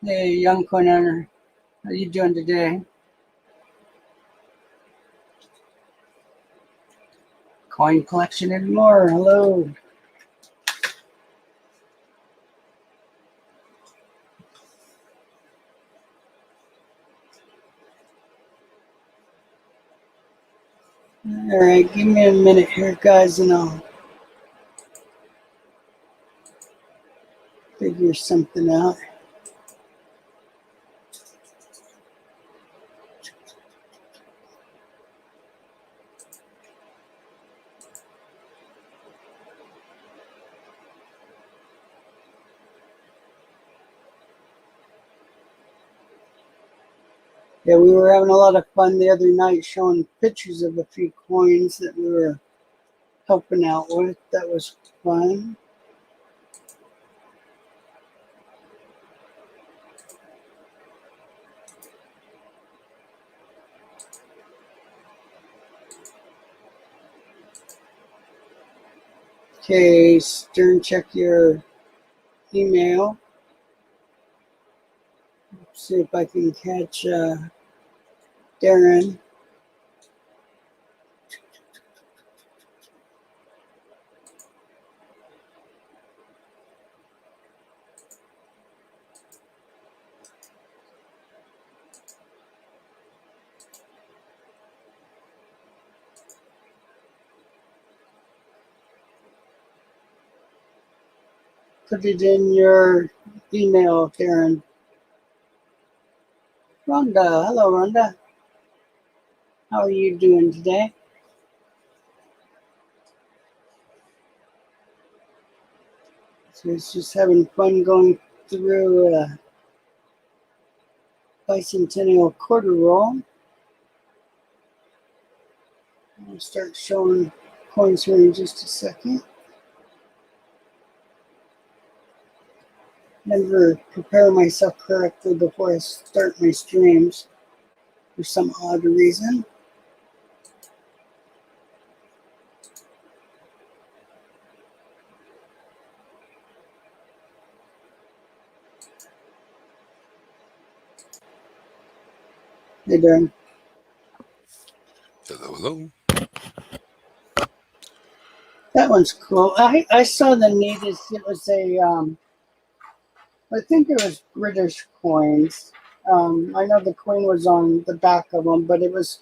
Hey, young coin owner, how you doing today? Coin collection and more. Hello. All right, give me a minute here, guys, and I'll figure something out. Yeah, we were having a lot of fun the other night showing pictures of a few coins that we were helping out with. That was fun. Okay, Stern, check your email. See if I can catch Darren. Put it in your email, Darren. Rhonda, hello, Rhonda. How are you doing today? So it's just having fun going through bicentennial quarter roll. I'll start showing coins here in just a second. Never prepare myself correctly before I start my streams for some odd reason. Hey, Darren. Hello, hello. That one's cool. I saw the neatest. It was I think it was British coins. I know the coin was on the back of them, but it was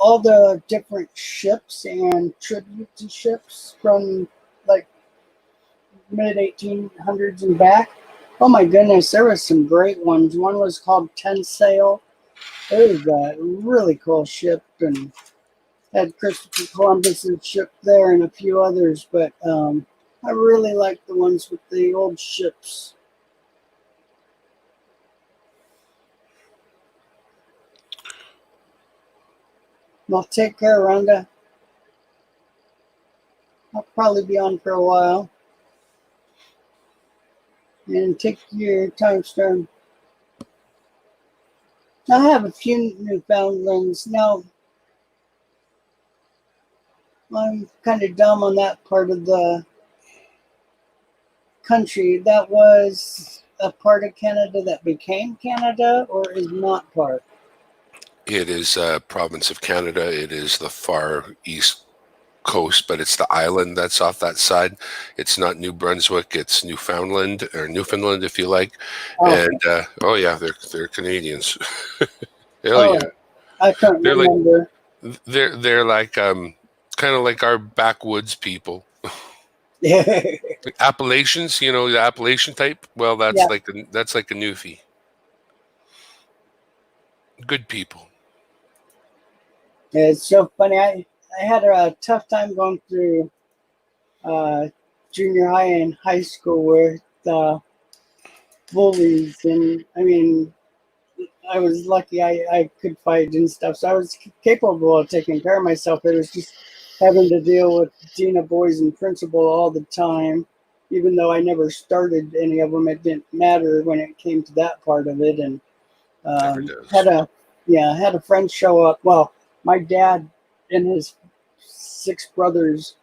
all the different ships and tribute to ships from like mid 1800s and back. Oh my goodness, there was some great ones. One was called Ten Sail. It was a really cool ship and had Christopher Columbus's ship there and a few others. But I really like the ones with the old ships. Well, take care, Rhonda. I'll probably be on for a while. And take your time, Stern. I have a few Newfoundlands. Now, I'm kind of dumb on that part of the country. That was a part of Canada that became Canada or is not part? It is a province of Canada. It is the far east coast, but it's the island that's off that side. It's not New Brunswick. It's Newfoundland or Newfoundland, if you like. Oh, And oh yeah, they're Canadians. Hell oh, yeah, I can't they're like remember. they're like kind of like our backwoods people. Yeah. Like Appalachians, you know, the Appalachian type. Well, Yeah. that's like a Newfie. Good people. It's so funny. I had a tough time going through uh, junior high and high school with bullies. And I mean, I was lucky I could fight and stuff. So I was capable of taking care of myself. It was just having to deal with Gina boys and principal all the time. Even though I never started any of them, it didn't matter when it came to that part of it. And Never had does. had a friend show up. Well, my dad and his six brothers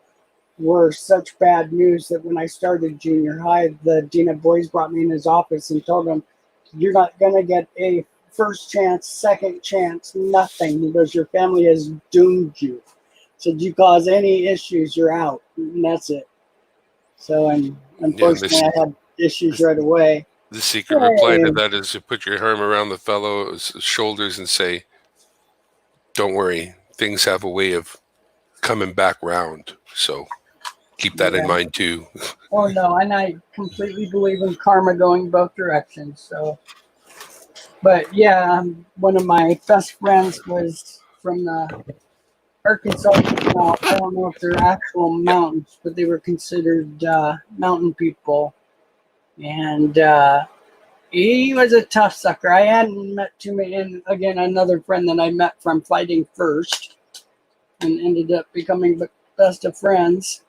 were such bad news that when I started junior high, the dean of boys brought me in his office and told him You're not going to get a first chance, second chance, nothing, because your family has doomed you. So if you cause any issues, you're out, and that's it. So, and Yeah, and unfortunately, I had issues right away. the secret reply to Hey, that is to put your arm around the fellow's shoulders and say, "Don't worry, things have a way of coming back round." So keep that in yeah. mind too. Oh no, and I completely believe in karma going both directions. So, but yeah, one of my best friends was from the Arkansas. Now, I don't know if they're actual Yep. mountains, but they were considered mountain people. And he was a tough sucker. I hadn't met too many. And again, another friend that I met from fighting first and ended up becoming best of friends.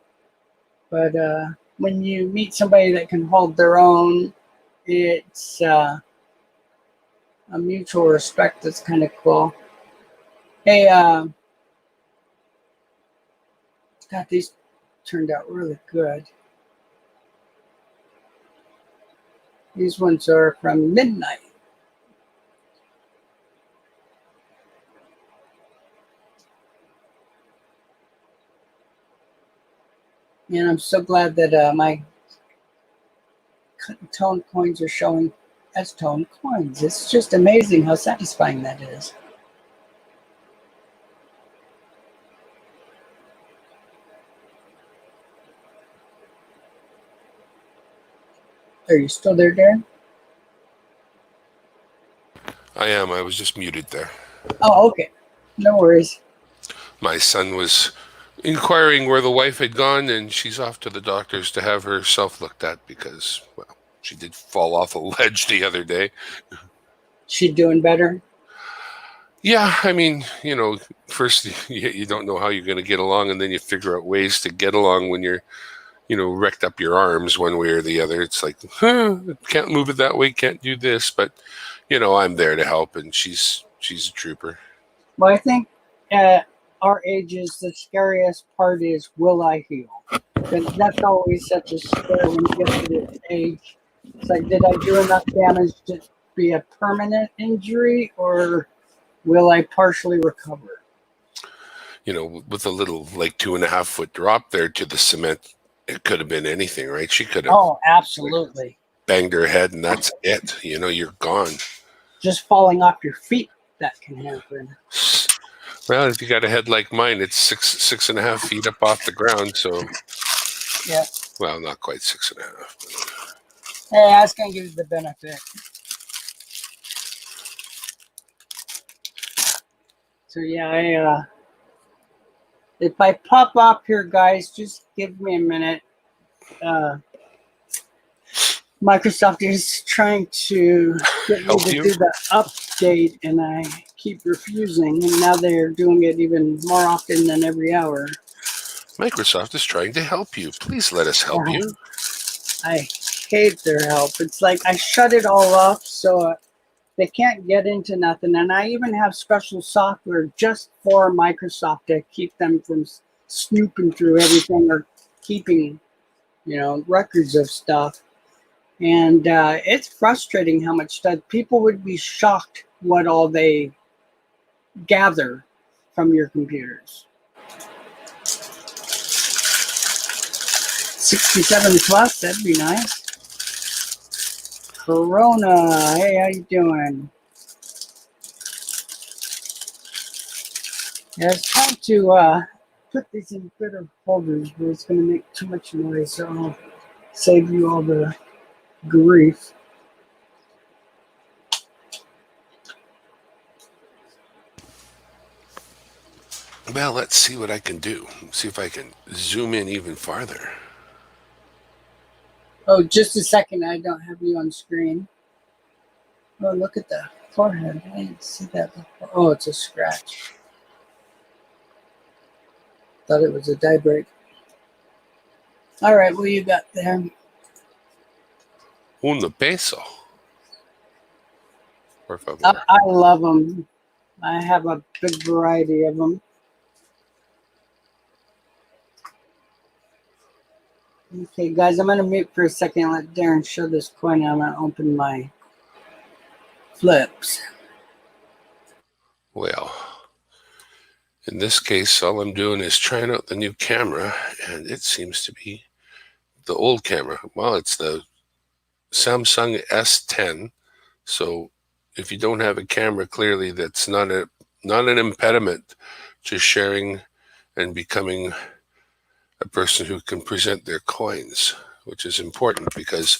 But when you meet somebody that can hold their own, it's a mutual respect that's kind of cool. Hey, God, these turned out really good. These ones are from Midnight. And I'm so glad that my tone coins are showing as tone coins. It's just amazing how satisfying that is. Are you still there, Darren? I am. I was just muted there. Oh, okay. No worries. My son was inquiring where the wife had gone, and she's off to the doctor's to have herself looked at because, well, she did fall off a ledge the other day. She doing better? Yeah, I mean, first you don't know how you're going to get along, and then you figure out ways to get along when you're, wrecked up your arms one way or the other. It's like, can't move it that way, can't do this, but I'm there to help, and she's a trooper. Well, I think at our ages, the scariest part is, will I heal? Because that's always such a scare when you get to this age. It's like, did I do enough damage to be a permanent injury, or will I partially recover? With a little like 2.5 foot drop there to the cement, it could have been anything, right? She could have Oh, absolutely. banged her head, and that's it. You're gone. Just falling off your feet, that can happen. Well, if you got a head like mine, it's 6.5 feet up off the ground. So, Yeah. well, not quite 6.5. Hey, I was going to give you the benefit. So, yeah, if I pop up here, guys, just give me a minute. Microsoft is trying to get me Help to you? do the update, and I keep refusing. And now they're doing it even more often than every hour. Microsoft is trying to help you. Please let us help you. I hate their help. It's like I shut it all off so they can't get into nothing. And I even have special software just for Microsoft to keep them from snooping through everything or keeping, records of stuff. And it's frustrating how much stuff. People would be shocked what all they gather from your computers. 67 plus, that'd be nice. Corona, hey, how you doing? Yeah, it's time to put these in better folders, but it's going to make too much noise, so I'll save you all the grief. Well, let's see what I can do. See if I can zoom in even farther. Oh, just a second. I don't have you on screen. Oh, look at the forehead. I didn't see that before. Oh, it's a scratch. Thought it was a die break. All right, what you got there? Un peso. Por favor. I love them. I have a big variety of them. Okay, guys, I'm going to mute for a second and let Darren show this coin. I'm going to open my flips. Well, in this case, all I'm doing is trying out the new camera, and it seems to be the old camera. Well, it's the Samsung S10. So if you don't have a camera, clearly that's not an impediment to sharing and becoming a person who can present their coins, which is important, because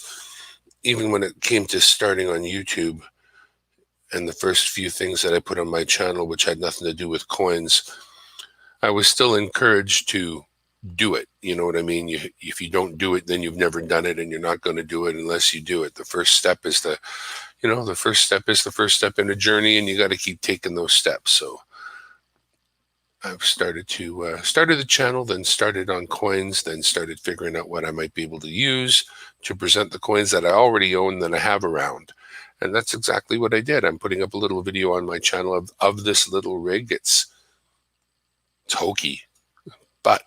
even when it came to starting on YouTube and the first few things that I put on my channel, which had nothing to do with coins, I was still encouraged to do it. You know what I mean? If you don't do it, then you've never done it, and you're not going to do it unless you do it. The first step is the first step in a journey, and you got to keep taking those steps. So I've started the channel, then started on coins, then started figuring out what I might be able to use to present the coins that I already own, that I have around. And that's exactly what I did. I'm putting up a little video on my channel of this little rig. It's hokey, but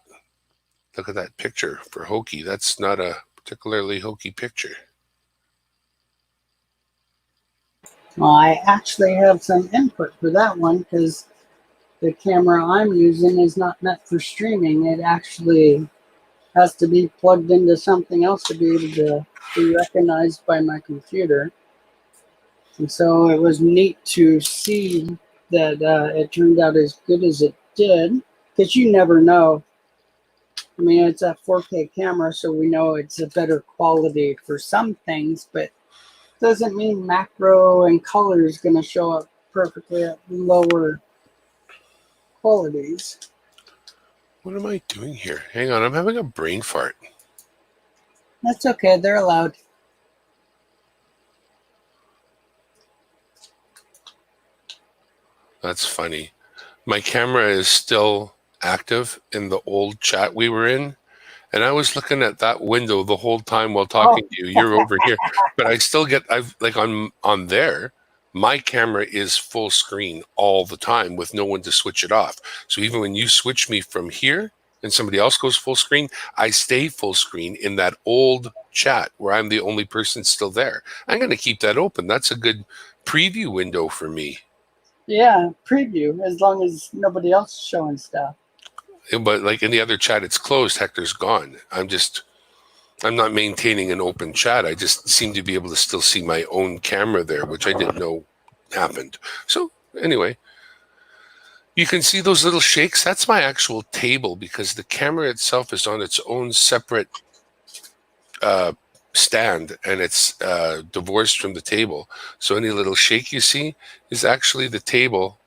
look at that picture for hokey. That's not a particularly hokey picture. Well, I actually have some input for that one because the camera I'm using is not meant for streaming. It actually has to be plugged into something else to be able to be recognized by my computer. And so it was neat to see that it turned out as good as it did, because you never know. I mean, it's a 4K camera, so we know it's a better quality for some things, but doesn't mean macro and color is going to show up perfectly at lower qualities. What am I doing here? Hang on, I'm having a brain fart. That's okay, they're allowed. That's funny. My camera is still active in the old chat we were in, and I was looking at that window the whole time while talking to you. You're over here, but I still get, I've like on there, my camera is full screen all the time with no one to switch it off. So even when you switch me from here and somebody else goes full screen, I stay full screen in that old chat where I'm the only person still there. I'm going to keep that open. That's a good preview window for me. Yeah, preview, as long as nobody else is showing stuff. But like in the other chat, it's closed. Hector's gone. I'm not maintaining an open chat. I just seem to be able to still see my own camera there, which I didn't know happened. So anyway, you can see those little shakes. That's my actual table, because the camera itself is on its own separate stand, and it's divorced from the table. So any little shake you see is actually the table,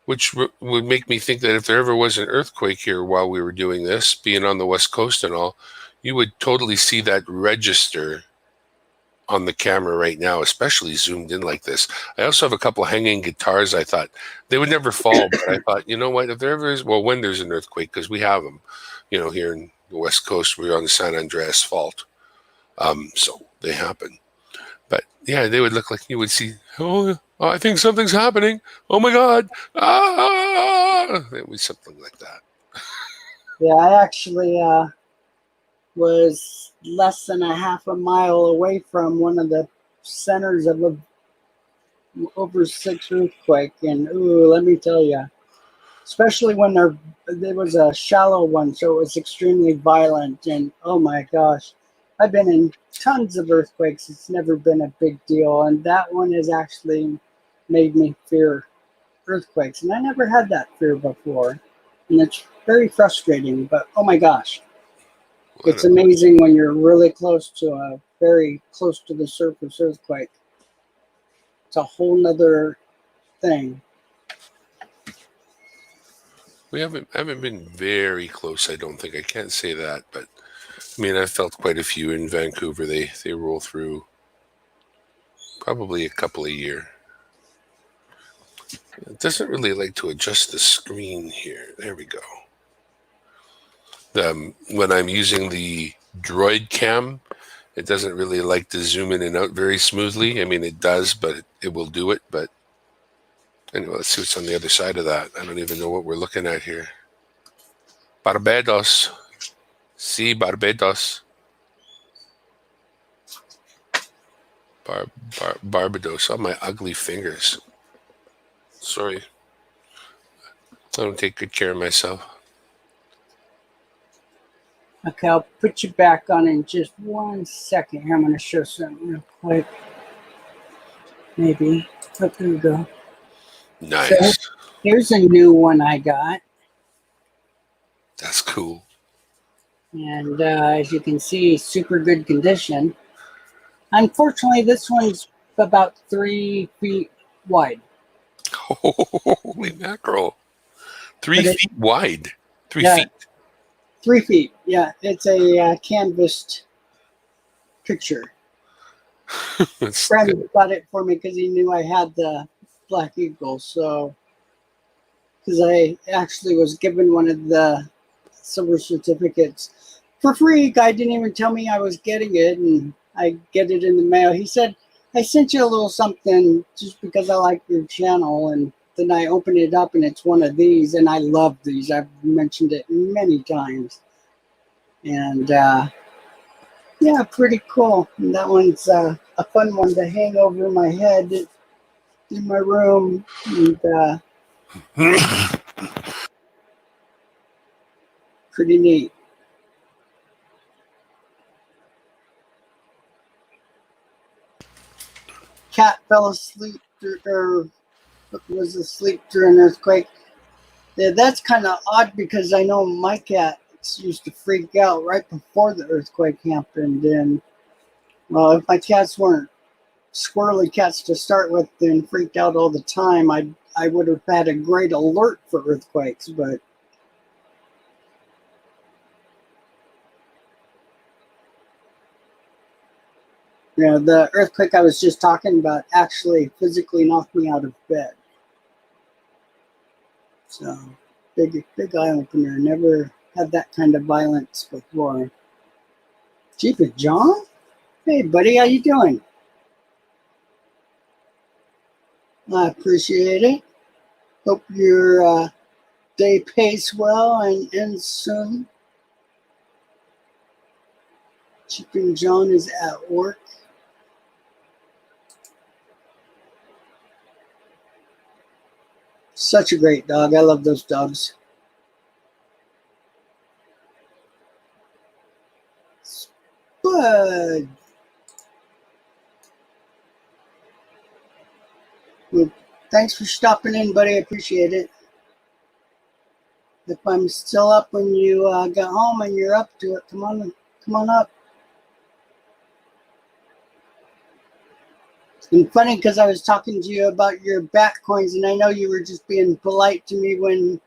which would make me think that if there ever was an earthquake here while we were doing this, being on the West Coast and all, you would totally see that register on the camera right now, especially zoomed in like this. I also have a couple hanging guitars. I thought they would never fall, but I thought, you know what, if there ever is, well, when there's an earthquake, because we have them, here in the West Coast, we're on the San Andreas Fault. So they happen. But yeah, they would look like you would see, oh, I think something's happening. Oh my God. Ah! It was something like that. Yeah, I actually was less than a half a mile away from one of the centers of a over 6 earthquake. And ooh, let me tell you, especially when there was a shallow one, so it was extremely violent. And oh my gosh, I've been in tons of earthquakes. It's never been a big deal. And that one has actually made me fear earthquakes. And I never had that fear before. And it's very frustrating, but oh my gosh. It's amazing when you're really close to very close to the surface earthquake. It's a whole nother thing. We haven't been very close, I don't think. I can't say that, but I mean, I felt quite a few in Vancouver. They roll through probably a couple a year. It doesn't really like to adjust the screen here. There we go. When I'm using the Droid Cam, it doesn't really like to zoom in and out very smoothly. I mean, it does, but it will do it. But anyway, let's see what's on the other side of that. I don't even know what we're looking at here. Barbados. See, Barbados. Barbados on my ugly fingers. Sorry. I don't take good care of myself. Okay, I'll put you back on in just 1 second here. I'm going to show something real quick. Maybe. Oh, there we go. So Nice. here's a new one I got. That's cool. And as you can see, super good condition. Unfortunately, this one's about 3 feet wide. Holy mackerel. 3 But it, feet wide. 3 yeah, feet. 3 feet. Yeah, it's a canvassed picture. That's Friend good. got it for me because he knew I had the Black Eagle. So, because I actually was given one of the silver certificates for free. Guy didn't even tell me I was getting it, and I get it in the mail. He said, I sent you a little something just because I like your channel. And then I open it up and it's one of these, and I love these. I've mentioned it many times. And yeah, pretty cool. And that one's a fun one to hang over my head in my room. And pretty neat. Cat fell asleep or was asleep during an earthquake. Yeah, that's kind of odd because I know my cats used to freak out right before the earthquake happened. And well, if my cats weren't squirrely cats to start with and freaked out all the time, I would have had a great alert for earthquakes. But you know, the earthquake I was just talking about actually physically knocked me out of bed. So big eye opener. Never had that kind of violence before. Jeepers, John? Hey, buddy, how you doing? I appreciate it. Hope your day pays well and ends soon. Chipping John is at work. Such a great dog. I love those dogs. Spud. Well, thanks for stopping in, buddy. I appreciate it. If I'm still up when you get home and you're up to it, come on up. It's been funny because I was talking to you about your bat coins, and I know you were just being polite to me when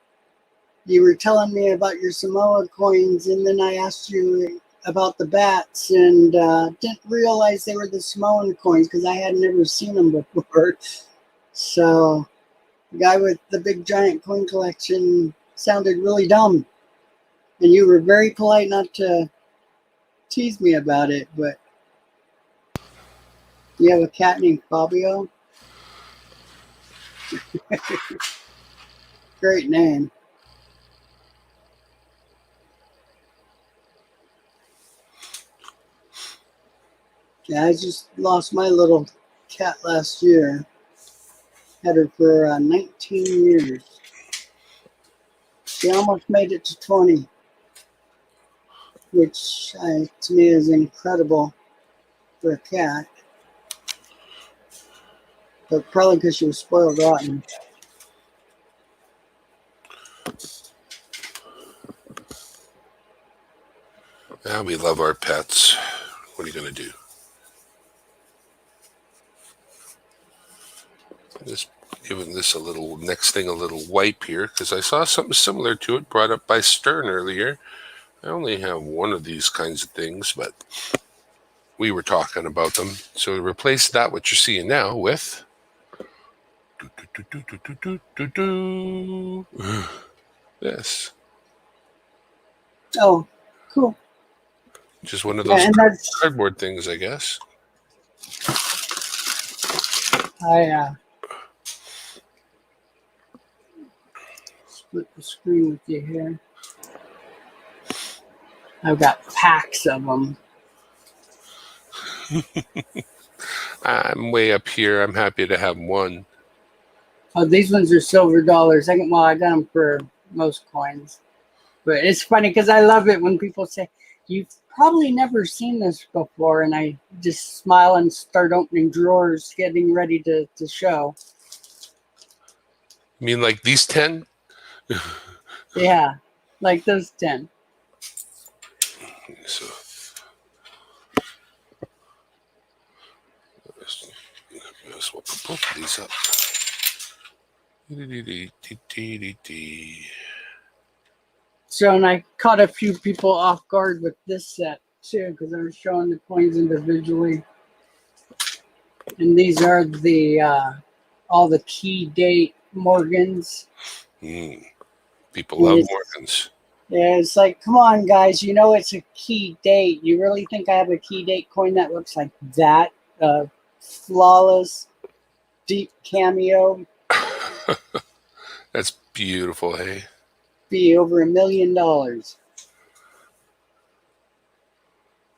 you were telling me about your Samoa coins, and then I asked you about the bats and didn't realize they were the Samoan coins because I had never seen them before. So the guy with the big giant coin collection sounded really dumb, and you were very polite not to tease me about it. But you have a cat named Fabio. Great name. Yeah, I just lost my little cat last year. Had her for 19 years. She almost made it to 20, which to me is incredible for a cat. But probably because she was spoiled rotten. Yeah, we love our pets. What are you going to do? Just giving this a little wipe here because I saw something similar to it brought up by Stern earlier. I only have one of these kinds of things, but we were talking about them. So replace that what you're seeing now with this. Oh, cool. Just one of Yeah, those and that's cardboard things, I guess. I split the screen with you here. I've got packs of them. I'm way up here. I'm happy to have one. Oh, these ones are silver dollars. I got them for most coins. But it's funny because I love it when people say, "You've probably never seen this before," and I just smile and start opening drawers, getting ready to show. You mean like these 10? Yeah, like those 10. So let's we'll put both of these up. So, and I caught a few people off guard with this set too because I was showing the coins individually. And these are the all the key date Morgans. People And love it's- Morgans. Yeah, it's like, come on, guys. You know it's a key date. You really think I have a key date coin that looks like that? Flawless, deep cameo. That's beautiful, hey? Be over $1 million.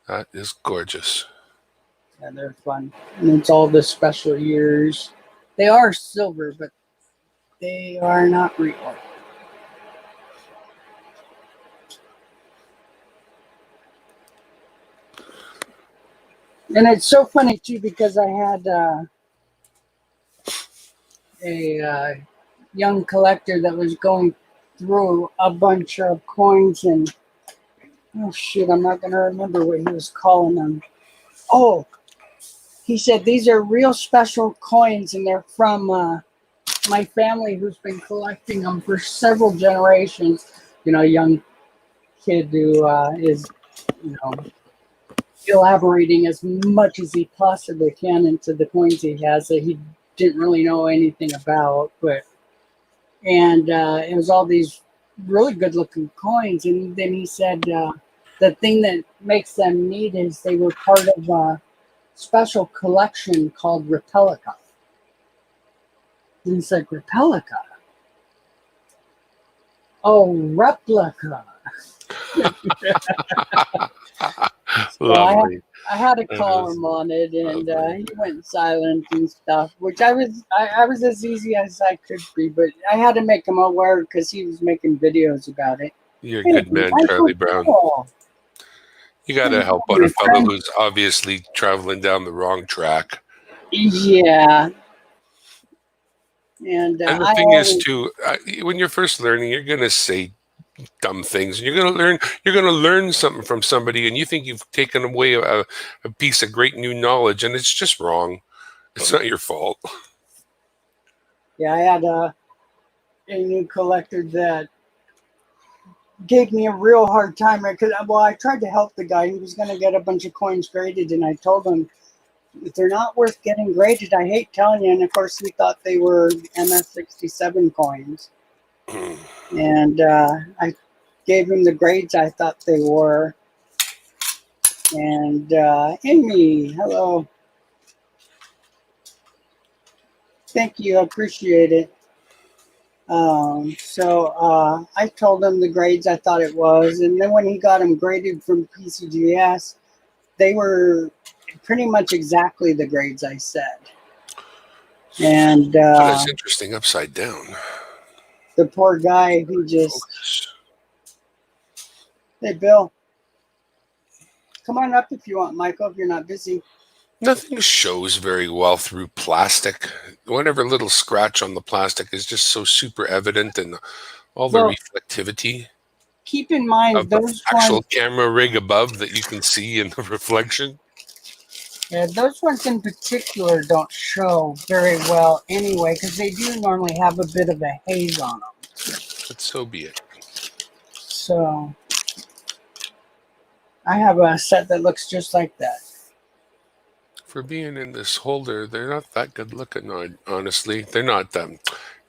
That is gorgeous. Yeah, they're fun. And it's all the special years. They are silver, but they are not real. And it's so funny too because I had a young collector that was going through a bunch of coins and oh shoot, I'm not gonna remember what he was calling them. Oh, he said these are real special coins and they're from my family who's been collecting them for several generations. You know, a young kid who is, you know, elaborating as much as he possibly can into the coins he has that he didn't really know anything about, but it was all these really good looking coins. And then he said the thing that makes them neat is they were part of a special collection called Replica. And he's like, Replica? Oh, replica. Lovely. I had to call him on it, and he went silent and stuff. Which I was as easy as I could be, but I had to make him aware because he was making videos about it. You're a good man, Charlie Brown. You got to help out a fellow who's obviously traveling down the wrong track. Yeah. And the thing is, too, when you're first learning, you're going to say dumb things. You're going to learn something from somebody, and you think you've taken away a piece of great new knowledge, and it's just wrong. It's not your fault. Yeah, I had a new collector that gave me a real hard time because, well, I tried to help the guy. He was going to get a bunch of coins graded, and I told him, if they're not worth getting graded, I hate telling you. And of course, he thought they were MS-67 coins. And I gave him the grades I thought they were. And Amy, hello. Thank you. I appreciate it. So I told him the grades I thought it was. And then when he got them graded from PCGS, they were pretty much exactly the grades I said. And that's interesting. Upside down. The poor guy, he just... Hey, Bill. Come on up if you want, Michael, if you're not busy. Nothing shows very well through plastic. Whatever little scratch on the plastic is just so super evident, and all the reflectivity. Keep in mind of those the actual camera rig above that you can see in the reflection. Yeah, those ones in particular don't show very well anyway, because they do normally have a bit of a haze on them. But so be it. So I have a set that looks just like that. For being in this holder, they're not that good looking, honestly. They're not them.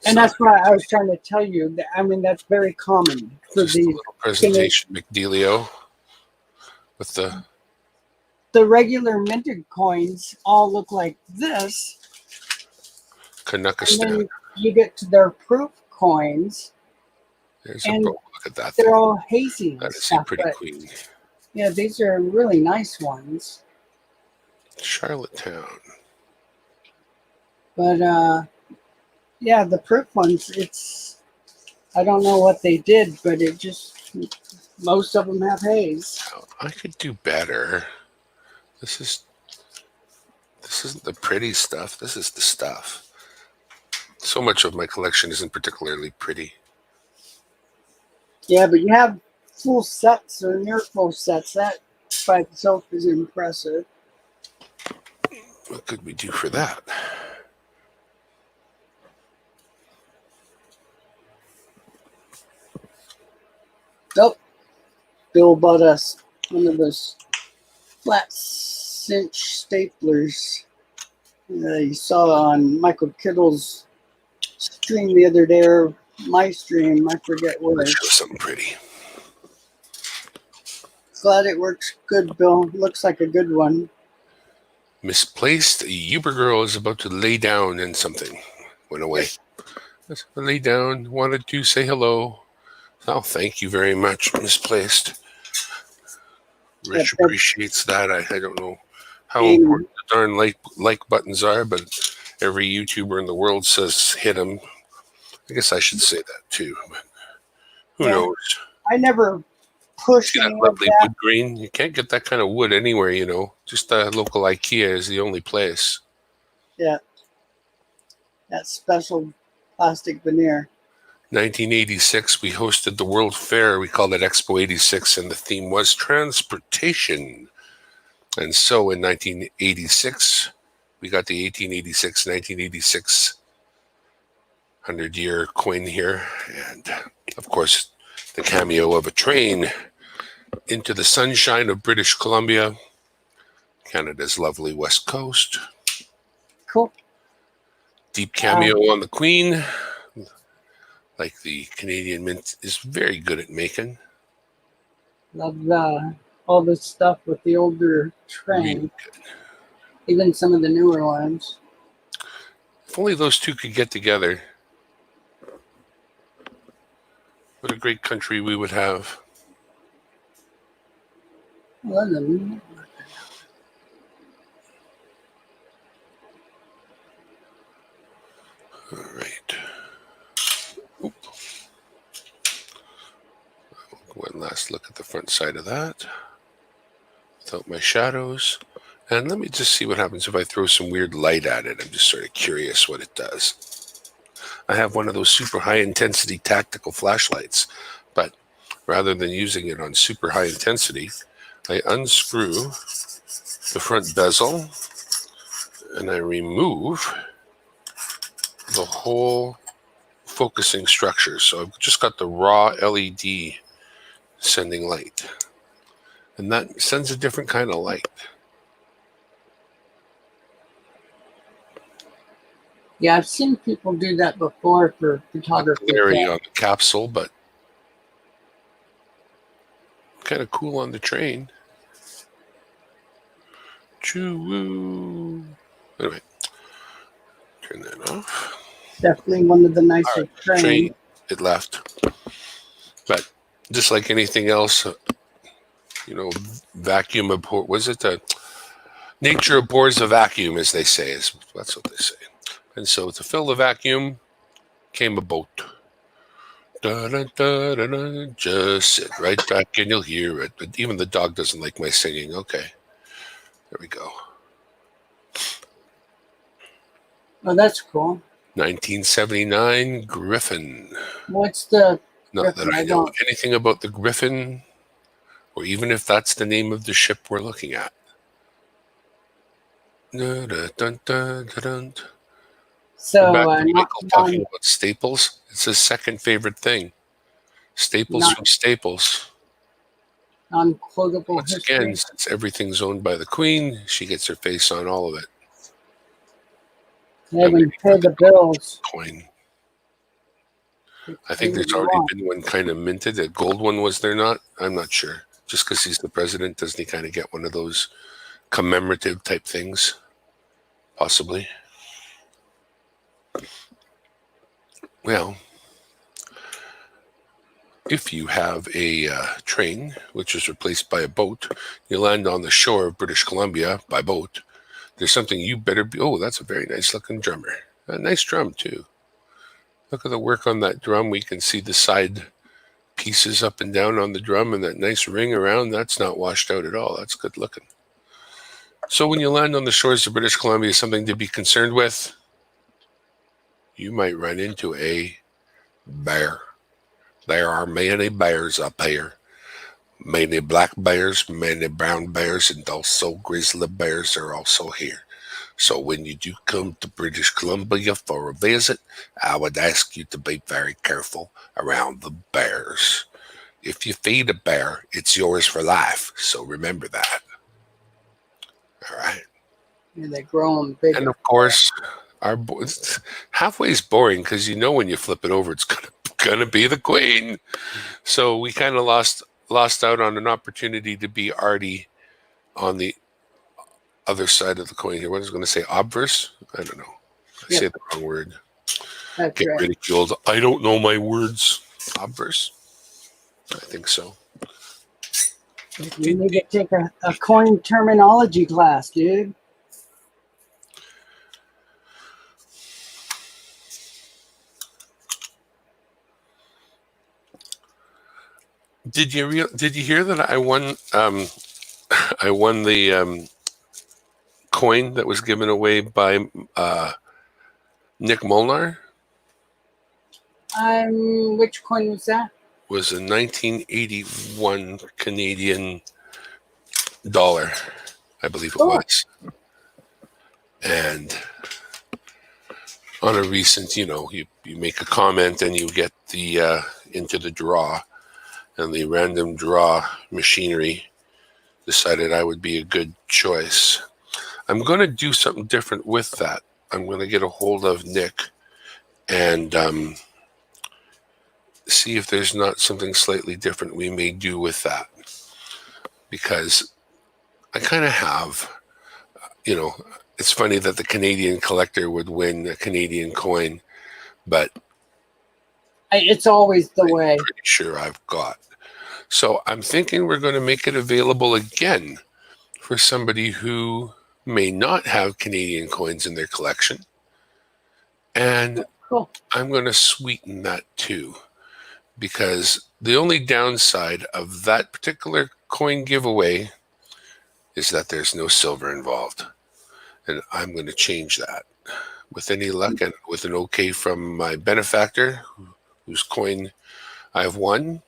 And that's why I was trying to tell you that, I mean, that's very common for just these. A little presentation McDealio with the regular minted coins all look like this. Kanakistan. And then you get to their proof coins. There's a look at that. They're all hazy. That is a pretty queen. Yeah, these are really nice ones. Charlottetown. But yeah, the proof ones, I don't know what they did, but most of them have haze. I could do better. This isn't the pretty stuff. This is the stuff. So much of my collection isn't particularly pretty. Yeah, but you have full sets or near full sets. That by itself is impressive. What could we do for that? Nope. Bill bought us one of those flat cinch staplers you saw on Michael Kittle's stream the other day, or my stream. I forget Let's which. show something pretty. Glad it works good, Bill. Looks like a good one. Misplaced. A Uber girl is about to lay down and something went away. Lay down. Wanted to say hello. Oh, thank you very much. Misplaced. Rich appreciates that. I don't know how important the darn like buttons are, but every YouTuber in the world says hit them. I guess I should say that too. But who knows? I never pushed See that lovely wood grain? You can't get that kind of wood anywhere, you know. Just local IKEA is the only place. Yeah. That special plastic veneer. 1986, we hosted the World Fair. We called it Expo 86, and the theme was transportation. And so in 1986, we got the 1986 100-year coin here. And, of course, the cameo of a train into the sunshine of British Columbia, Canada's lovely west coast. Cool. Deep cameo on the Queen, like the Canadian Mint is very good at making. Love all this stuff with the older train. Really even some of the newer ones. If only those two could get together. What a great country we would have. Love them. All right. Oop. One last look at the front side of that without my shadows. And let me just see what happens if I throw some weird light at it. I'm just sort of curious what it does. I have one of those super high intensity tactical flashlights, but rather than using it on super high intensity, I unscrew the front bezel and I remove the whole focusing structure. So I've just got the raw LED sending light, and that sends a different kind of light. Yeah, I've seen people do that before for photography. Clarity on the capsule, but kind of cool on the train. Choo-woo. Anyway, turn that off. Definitely one of the nicer trains. It left. But just like anything else, you know, vacuum abhor. Was it nature abhors a vacuum, as they say? That's what they say. And so to fill the vacuum came a boat. Da-da-da-da-da. Just sit right back and you'll hear it. But even the dog doesn't like my singing. Okay. There we go. Oh, that's cool. 1979 Griffin. What's the Not Griffin? that I know anything about the Griffin, or even if that's the name of the ship we're looking at. So Michael talking about Staples. It's his second favorite thing. Staples from Staples. Non-quotable Once history. again, since everything's owned by the Queen, she gets her face on all of it. They haven't paid the bills. Coin. I think there's already been one kind of minted. A gold one, was there not? I'm not sure. Just because he's the president, doesn't he kind of get one of those commemorative type things? Possibly. Well, if you have a train which is replaced by a boat, you land on the shore of British Columbia by boat. There's something you better be. Oh, that's a very nice looking drummer. A nice drum too. Look at the work on that drum. We can see the side pieces up and down on the drum and that nice ring around. That's not washed out at all. That's good looking. So when you land on the shores of British Columbia, something to be concerned with, you might run into a bear. There are many bears up here. Many black bears, many brown bears, and also grizzly bears are also here. So when you do come to British Columbia for a visit, I would ask you to be very careful around the bears. If you feed a bear, it's yours for life. So remember that. All right. Yeah, they grow them big. And of course, halfway is boring because you know when you flip it over, it's gonna be the queen. So we kind of lost out on an opportunity to be Artie on the other side of the coin here. What is going to say? Obverse? I don't know. I say the wrong word. That's Get right. ridiculed. I don't know my words. Obverse? I think so. You need to take a coin terminology class, dude. Did you hear that I won? I won the coin that was given away by Nick Molnar. Which coin was that? Was a 1981 Canadian dollar, I believe it was. And on a recent, you make a comment and you get the into the draw, and the random draw machinery decided I would be a good choice. I'm going to do something different with that. I'm going to get a hold of Nick and see if there's not something slightly different we may do with that. Because I kind of have, it's funny that the Canadian collector would win a Canadian coin, but it's always the way. I'm pretty sure I've got. So I'm thinking we're going to make it available again for somebody who may not have Canadian coins in their collection. And cool. I'm going to sweeten that too, because the only downside of that particular coin giveaway is that there's no silver involved. And I'm going to change that. With any luck and with an okay from my benefactor, whose coin I've won,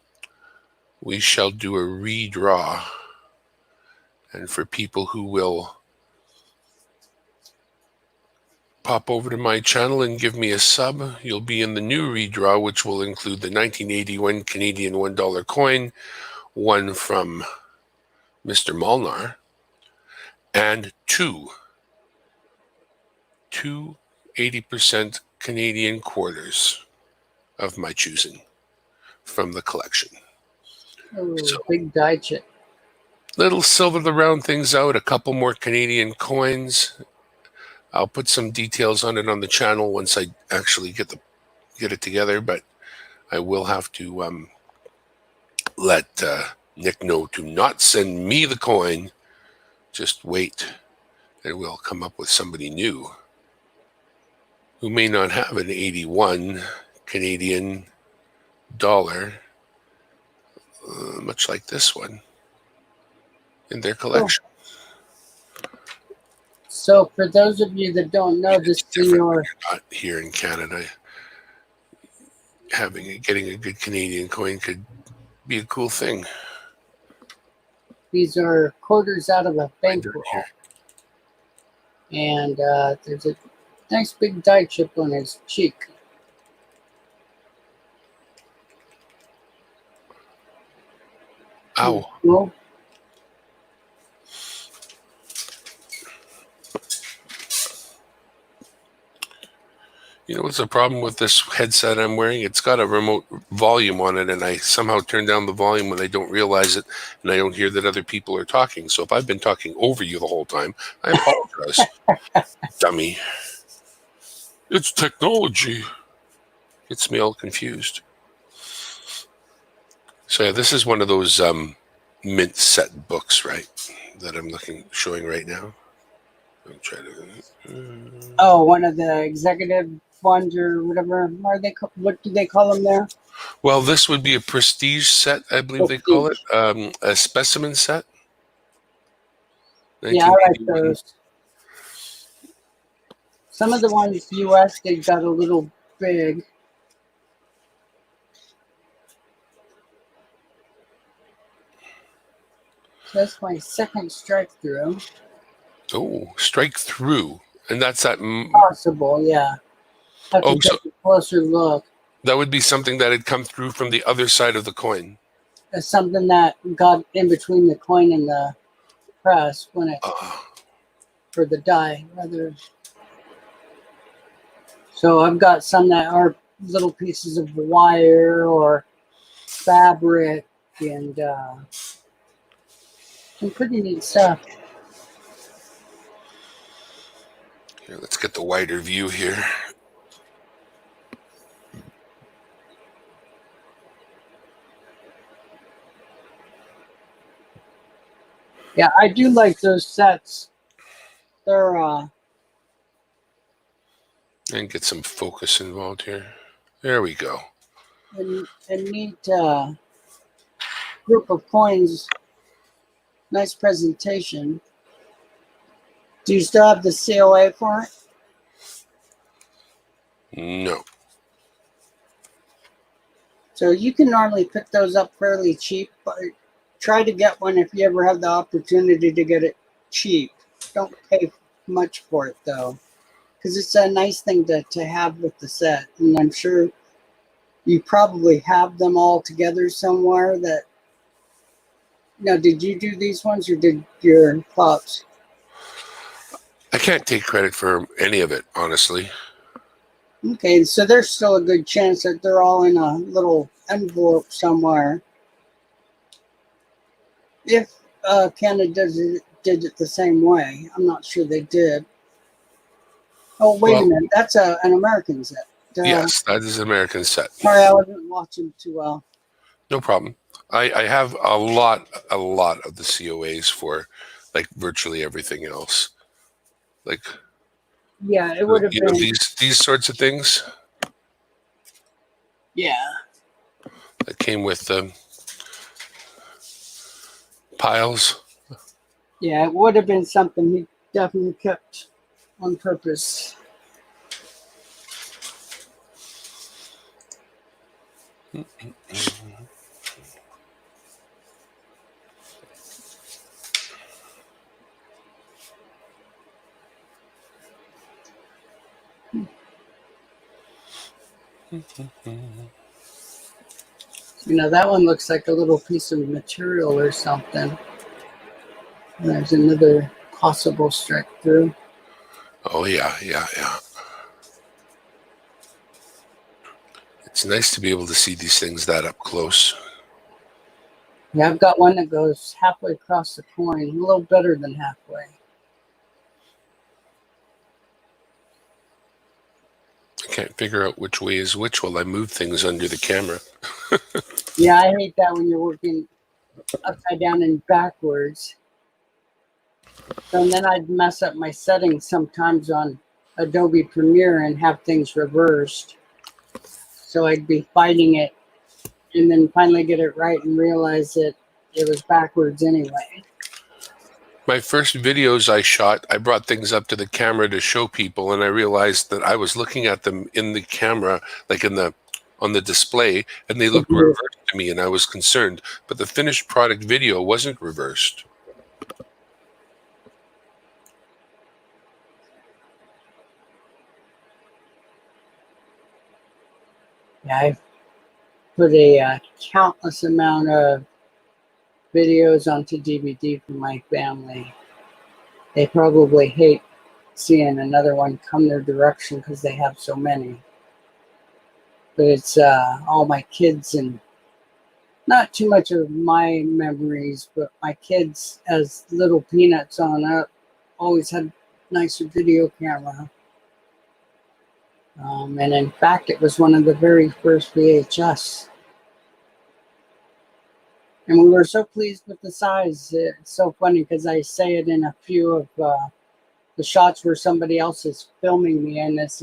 we shall do a redraw. And for people who will pop over to my channel and give me a sub, you'll be in the new redraw, which will include the 1981 Canadian $1 coin, one from Mr. Molnar, and two 80% Canadian quarters of my choosing from the collection. Oh, so, big die chip. Little silver to round things out, a couple more Canadian coins. I'll put some details on it on the channel once I actually get it together, but I will have to let Nick know to not send me the coin. Just wait, and we'll come up with somebody new who may not have an 81 Canadian dollar, much like this one, in their collection. So for those of you that don't know, this Senor here in Canada, getting a good Canadian coin could be a cool thing. These are quarters out of a bankroll, and there's a nice big die chip on his cheek. Ow. Cool. You know what's the problem with this headset I'm wearing? It's got a remote volume on it, and I somehow turn down the volume when I don't realize it, and I don't hear that other people are talking. So if I've been talking over you the whole time, I apologize. Dummy. It's technology. Gets me all confused. So yeah, this is one of those mint set books, right? That I'm showing right now. I'm trying to. Oh, one of the executive ones or whatever. Are they? What do they call them there? Well, this would be a prestige set, I believe they call it. A specimen set. Yeah, I like 1981. those. Some of the ones US they got a little big. So that's my second strike through. Oh, strike through. And that's that. Possible, yeah. Have to Oh, so take a closer look. that would be something that had come through from the other side of the coin. It's something that got in between the coin and the press when it for the die rather. So I've got some that are little pieces of wire or fabric and some pretty neat stuff. Here, let's get the wider view here. Yeah, I do like those sets. They're And get some focus involved here. There we go. a neat group of coins. Nice presentation. Do you still have the COA for it? No. So you can normally pick those up fairly cheap, but try to get one if you ever have the opportunity to get it cheap. Don't pay much for it though, because it's a nice thing to have with the set. And I'm sure you probably have them all together somewhere that. Now, did you do these ones or did your pops? I can't take credit for any of it, honestly. Okay, so there's still a good chance that they're all in a little envelope somewhere. If Canada did it the same way, I'm not sure they did. Oh, wait a minute, that's an American set. Yes, that is an American set. Sorry, I wasn't watching too well. No problem. I have a lot of the COAs for like virtually everything else. Like, yeah, it would have been these sorts of things. Yeah, that came with the piles. Yeah, it would have been something he definitely kept on purpose. You know, that one looks like a little piece of material or something. There's another possible strike through. Oh, yeah. It's nice to be able to see these things that up close. Yeah, I've got one that goes halfway across the coin, a little better than halfway. I can't figure out which way is which while I move things under the camera. Yeah, I hate that when you're working upside down and backwards. So and then I'd mess up my settings sometimes on Adobe Premiere and have things reversed. So I'd be fighting it and then finally get it right and realize that it was backwards anyway. My first videos I shot, I brought things up to the camera to show people, and I realized that I was looking at them in the camera, like on the display, and they looked reversed to me, and I was concerned. But the finished product video wasn't reversed. Yeah, I've put a countless amount of videos onto DVD for my family. They probably hate seeing another one come their direction because they have so many. But it's all my kids and not too much of my memories, but my kids as little peanuts on up always had nicer video camera. And in fact, it was one of the very first VHS. And we were so pleased with the size. It's so funny because I say it in a few of the shots where somebody else is filming me, and it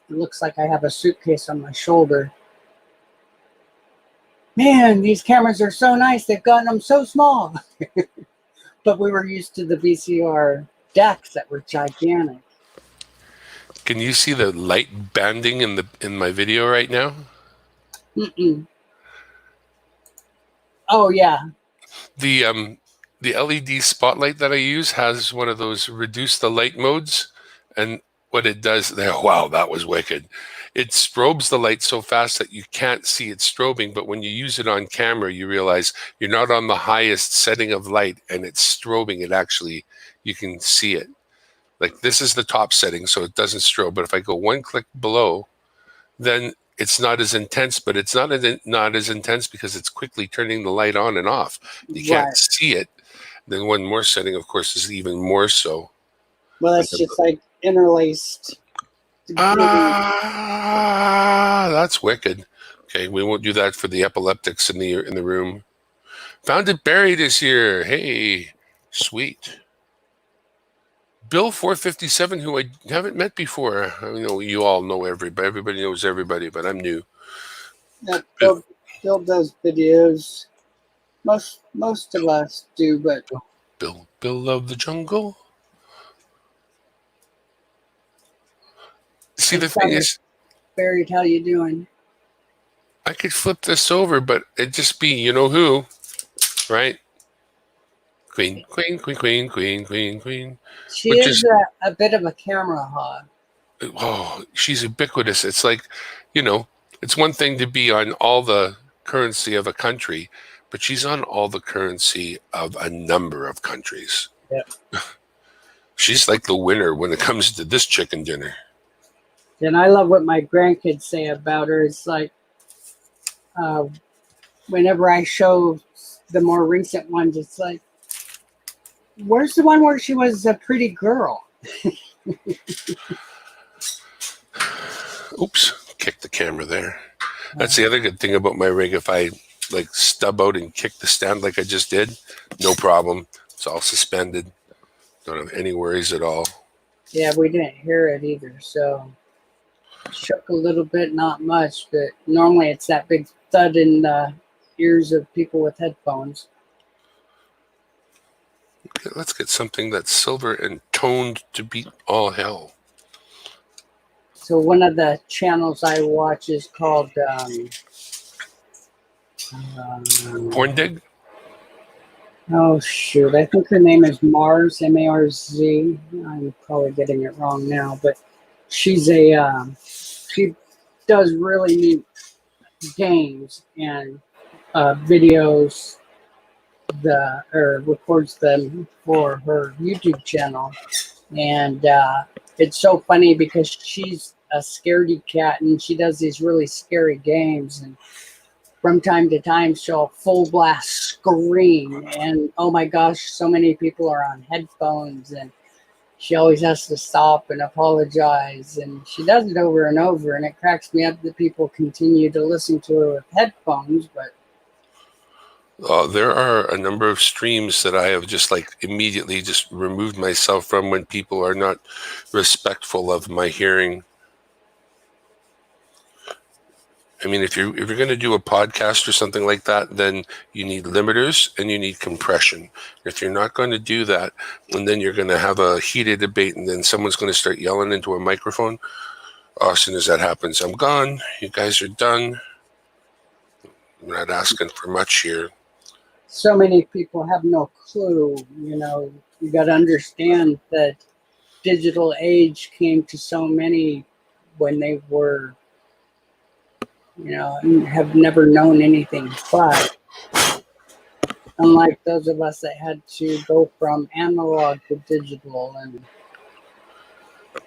looks like I have a suitcase on my shoulder. Man, these cameras are so nice. They've gotten them so small. But we were used to the VCR decks that were gigantic. Can you see the light banding in my video right now? Mm-mm. Oh yeah. The LED spotlight that I use has one of those reduce the light modes, and what it does there, wow, that was wicked. It strobes the light so fast that you can't see it strobing, but when you use it on camera, you realize you're not on the highest setting of light and it's strobing. It actually, you can see it. Like this is the top setting, so it doesn't strobe, but if I go one click below, then it's not as intense, but it's not as intense because it's quickly turning the light on and off. You can't see it. Then one more setting, of course, is even more so. Well, that's just like interlaced. That's wicked. Okay, we won't do that for the epileptics in the room. Found it buried this year. Hey, sweet. Bill 457, who I haven't met before. I know you all know everybody. Everybody knows everybody, but I'm new. Yeah, Bill does videos. Most of us do, but Bill of the Jungle. See, the thing is, buried. How you doing? I could flip this over, but it'd just be you know who, right? Queen. She is a bit of a camera hog. Oh, she's ubiquitous. It's like, it's one thing to be on all the currency of a country, but she's on all the currency of a number of countries. Yeah. She's like the winner when it comes to this chicken dinner. And I love what my grandkids say about her. It's like, whenever I show the more recent ones, it's like, where's the one where she was a pretty girl? Oops, kicked the camera there. That's the other good thing about my rig. If I like stub out and kick the stand like I just did, no problem. It's all suspended. Don't have any worries at all. Yeah, we didn't hear it either, so shook a little bit, not much, but normally it's that big thud in the ears of people with headphones. Okay, let's get something that's silver and toned to beat all hell. So one of the channels I watch is called Porn Dig? Oh shoot, I think her name is Mars, M-A-R-Z. I'm probably getting it wrong now, but she's she does really neat games and videos or records them for her YouTube channel. And it's so funny because she's a scaredy cat and she does these really scary games, and from time to time she'll full blast scream, and oh my gosh, so many people are on headphones and she always has to stop and apologize, and she does it over and over, and it cracks me up that people continue to listen to her with headphones. But there are a number of streams that I have just like immediately just removed myself from when people are not respectful of my hearing. I mean, if you're going to do a podcast or something like that, then you need limiters and you need compression. If you're not going to do that, and then you're going to have a heated debate, and then someone's going to start yelling into a microphone, as soon as that happens, I'm gone. You guys are done. I'm not asking for much here. So many people have no clue. You got to understand that digital age came to so many when they were, have never known anything but. Unlike those of us that had to go from analog to digital and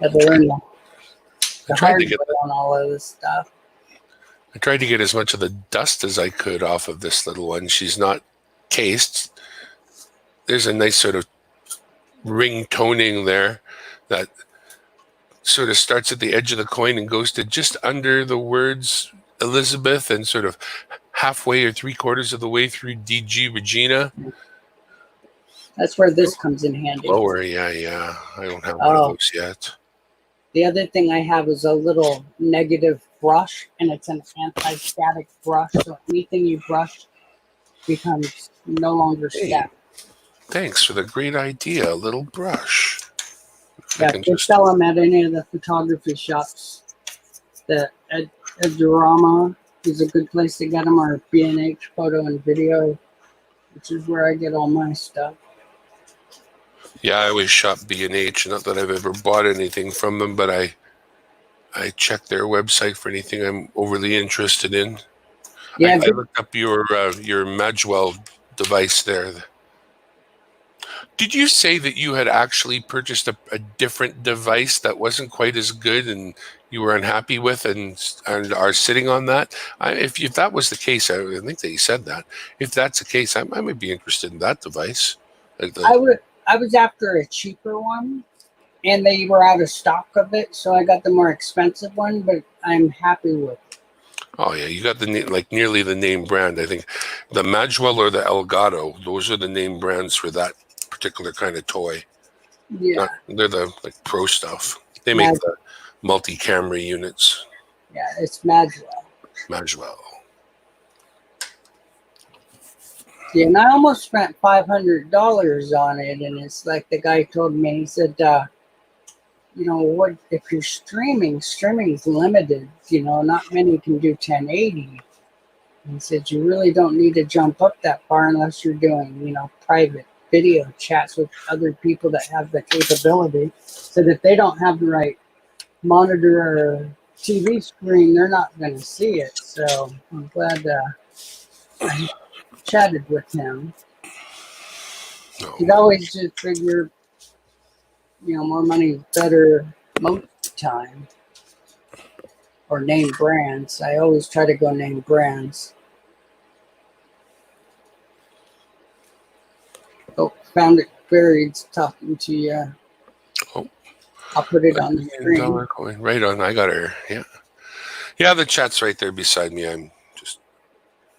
had to learn the hard way on all of this stuff. I tried to get as much of the dust as I could off of this little one. She's not cased. There's a nice sort of ring toning there that sort of starts at the edge of the coin and goes to just under the words Elizabeth and sort of halfway or 3/4 of the way through DG Regina. That's where this comes in handy. Lower, yeah. I don't have one of Oh, those yet. the other thing I have is a little negative brush, and it's an anti-static brush. So anything you brush becomes no longer Hey, static. thanks for the great idea. A little brush. I Yeah, can they just. sell them at any of the photography shops. The Edurama is a good place to get them, or B&H Photo and Video, which is where I get all my stuff. Yeah, I always shop B&H. Not that I've ever bought anything from them, but I check their website for anything I'm overly interested in. Yeah, I good. looked up your Magwell device there. Did you say that you had actually purchased a different device that wasn't quite as good and you were unhappy with and are sitting on that? If that was the case, I think that you said that. If that's the case, I might be interested in that device. Like I was after a cheaper one, and they were out of stock of it, so I got the more expensive one. But I'm happy with it. oh yeah, you got like nearly the name brand. I think the Magwell or the Elgato. Those are the name brands for that particular kind of toy. Yeah, They're the like pro stuff. They make Mag- the multi-camera units. yeah, it's Magwell. Magwell. Yeah, and I almost spent $500 on it, and it's like the guy told me. He said, what if you're streaming? Streaming's limited. Not many can do 1080. And he said you really don't need to jump up that far unless you're doing, private video chats with other people that have the capability. So that if they don't have the right monitor or TV screen, they're not going to see it. So I'm glad I chatted with him. No. He'd always just figure, more money is better most of the time. Or name brands. I always try to go name brands. Oh, found it buried talking to you. Oh, I'll put it on the screen. $1 coin. Right on. I got her. Yeah. Yeah, the chat's right there beside me. I'm just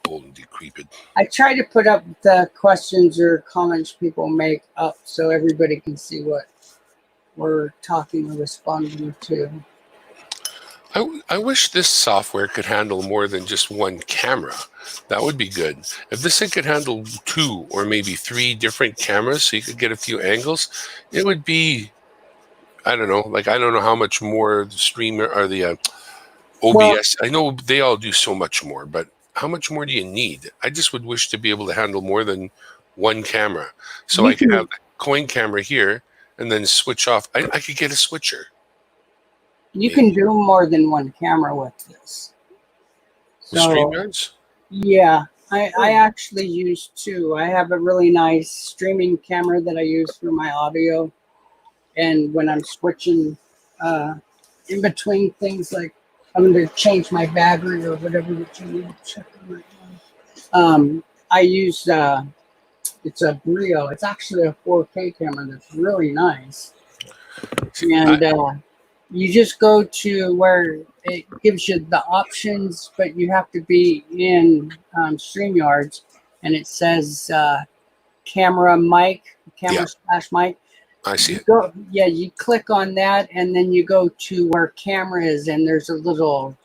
old and decrepit. I try to put up the questions or comments people make up so everybody can see what we're talking or responding to. I wish this software could handle more than just one camera. That would be good. If this thing could handle 2 or maybe 3 different cameras so you could get a few angles, it would be, I don't know, like I don't know how much more the streamer or the OBS. Well, I know they all do so much more, but how much more do you need? I just would wish to be able to handle more than one camera. So I could have the coin camera here and then switch off. I could get a switcher. you can do more than one camera with this. With So, StreamYards? yeah, I actually use 2. I have a really nice streaming camera that I use for my audio. And when I'm switching in between things, like I'm going to change my battery or whatever that you need to check right now. I use it's a Brio. It's actually a 4K camera that's really nice. And you just go to where it gives you the options, but you have to be in StreamYards, and it says camera slash mic. I see it. You click on that, and then you go to where camera is, and there's a little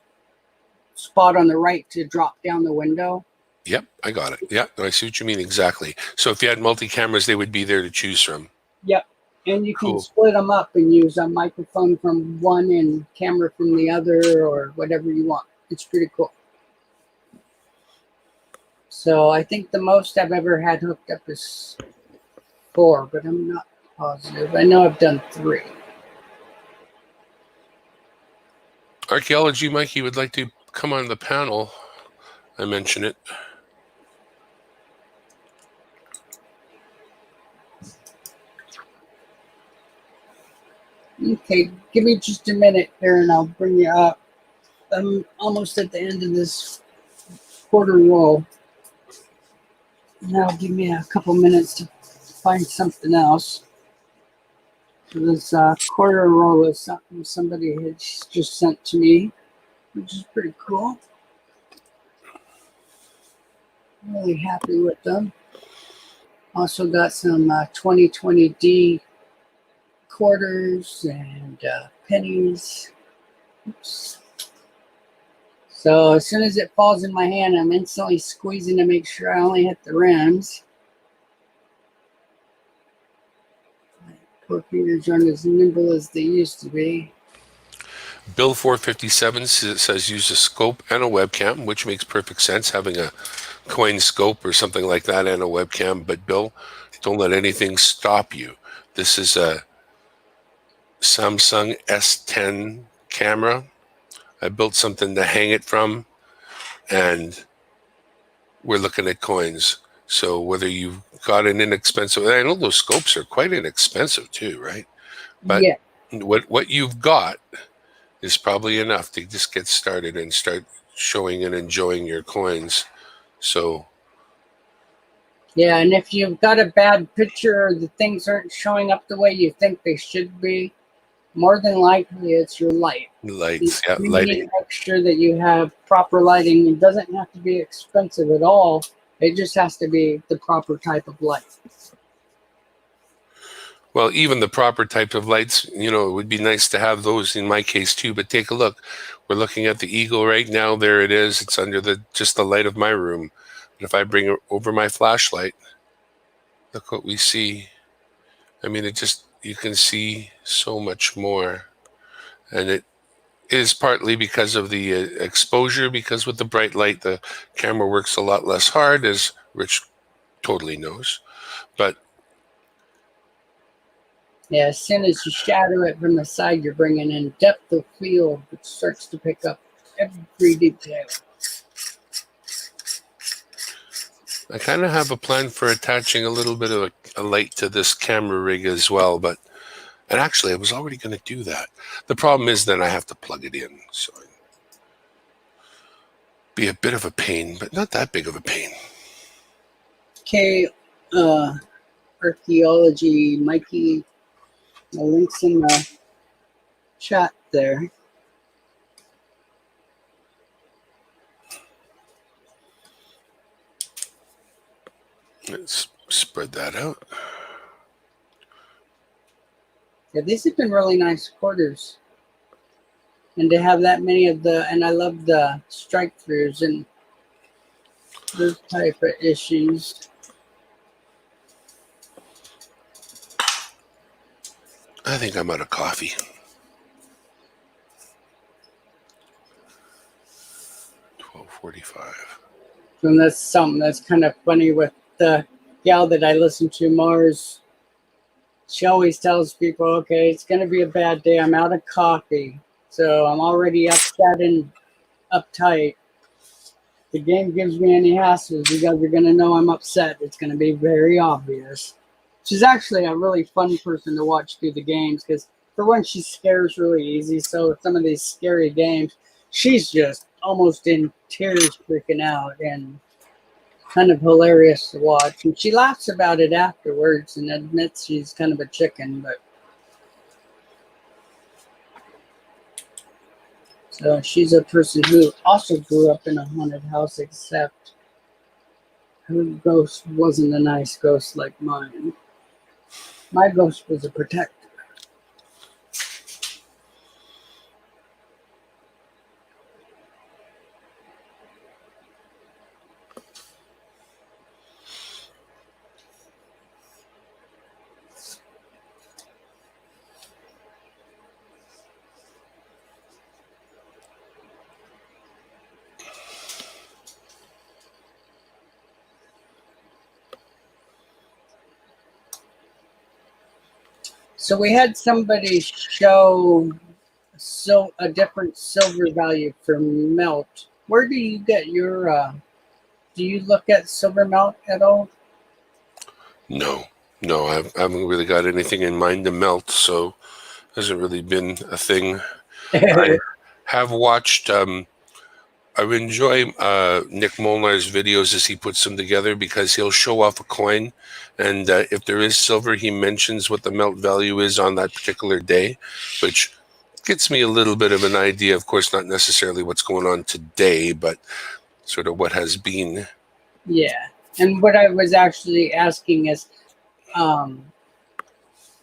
spot on the right to drop down the window. Yep, I got it. Yeah, I see what you mean exactly. So if you had multi-cameras, they would be there to choose from. Yep. And you can Cool. split them up and use a microphone from one and camera from the other or whatever you want. It's pretty cool. So I think the most I've ever had hooked up is 4, but I'm not positive. I know I've done 3. Archaeology Mikey would like to come on the panel. I mention it. Okay, give me just a minute here and I'll bring you up. I'm almost at the end of this quarter roll. Now give me a couple minutes to find something else. So this quarter roll is something somebody had just sent to me, which is pretty cool. Really happy with them. Also got some 2020D quarters and pennies. Oops. So as soon as it falls in my hand, I'm instantly squeezing to make sure I only hit the rims. My poor fingers aren't as nimble as they used to be. Bill 457 says use a scope and a webcam, which makes perfect sense, having a coin scope or something like that and a webcam. But Bill, don't let anything stop you. This is a Samsung S10 camera. I built something to hang it from, and we're looking at coins. So whether you've got an inexpensive, I know those scopes are quite inexpensive too, right? But Yeah. what you've got is probably enough to just get started and start showing and enjoying your coins. So Yeah, and if you've got a bad picture or the things aren't showing up the way you think they should be, more than likely it's your light. lights, You yeah, need lighting. to make sure that you have proper lighting. It doesn't have to be expensive at all. It just has to be the proper type of light. Well, even the proper type of lights, it would be nice to have those in my case too. But take a look. We're looking at the Eagle right now. There it is. It's under just the light of my room. But if I bring it over my flashlight, look what we see. I mean, you can see so much more. And it is partly because of the exposure, because with the bright light, the camera works a lot less hard, as Rich totally knows. But Yeah, as soon as you shadow it from the side, you're bringing in depth of field, which starts to pick up every detail. I kind of have a plan for attaching a little bit of a light to this camera rig as well, and actually I was already going to do that. The problem is then I have to plug it in, so it'd be a bit of a pain, but not that big of a pain. Okay, archaeology, Mikey, the links in the chat there. Let's spread that out. Yeah, these have been really nice quarters. And to have that many and I love the strike throughs and those type of issues. I think I'm out of coffee. 12:45. And that's something that's kind of funny with the gal that I listen to, Mars. She always tells people, okay, it's going to be a bad day. I'm out of coffee. So I'm already upset and uptight. The game gives me any hassles. You guys are going to know I'm upset. It's going to be very obvious. She's actually a really fun person to watch through the games because, for one, she scares really easy. So some of these scary games, she's just almost in tears freaking out and kind of hilarious to watch. And she laughs about it afterwards and admits she's kind of a chicken, but so she's a person who also grew up in a haunted house, except her ghost wasn't a nice ghost like mine. My ghost was a protector. So we had somebody show a different silver value for melt. Where do you get your? Do you look at silver melt at all? No, I haven't really got anything in mind to melt, so hasn't really been a thing. I have watched. I enjoy Nick Molnar's videos as he puts them together because he'll show off a coin, and if there is silver, he mentions what the melt value is on that particular day, which gets me a little bit of an idea. Of course, not necessarily what's going on today, but sort of what has been. Yeah. And what I was actually asking is,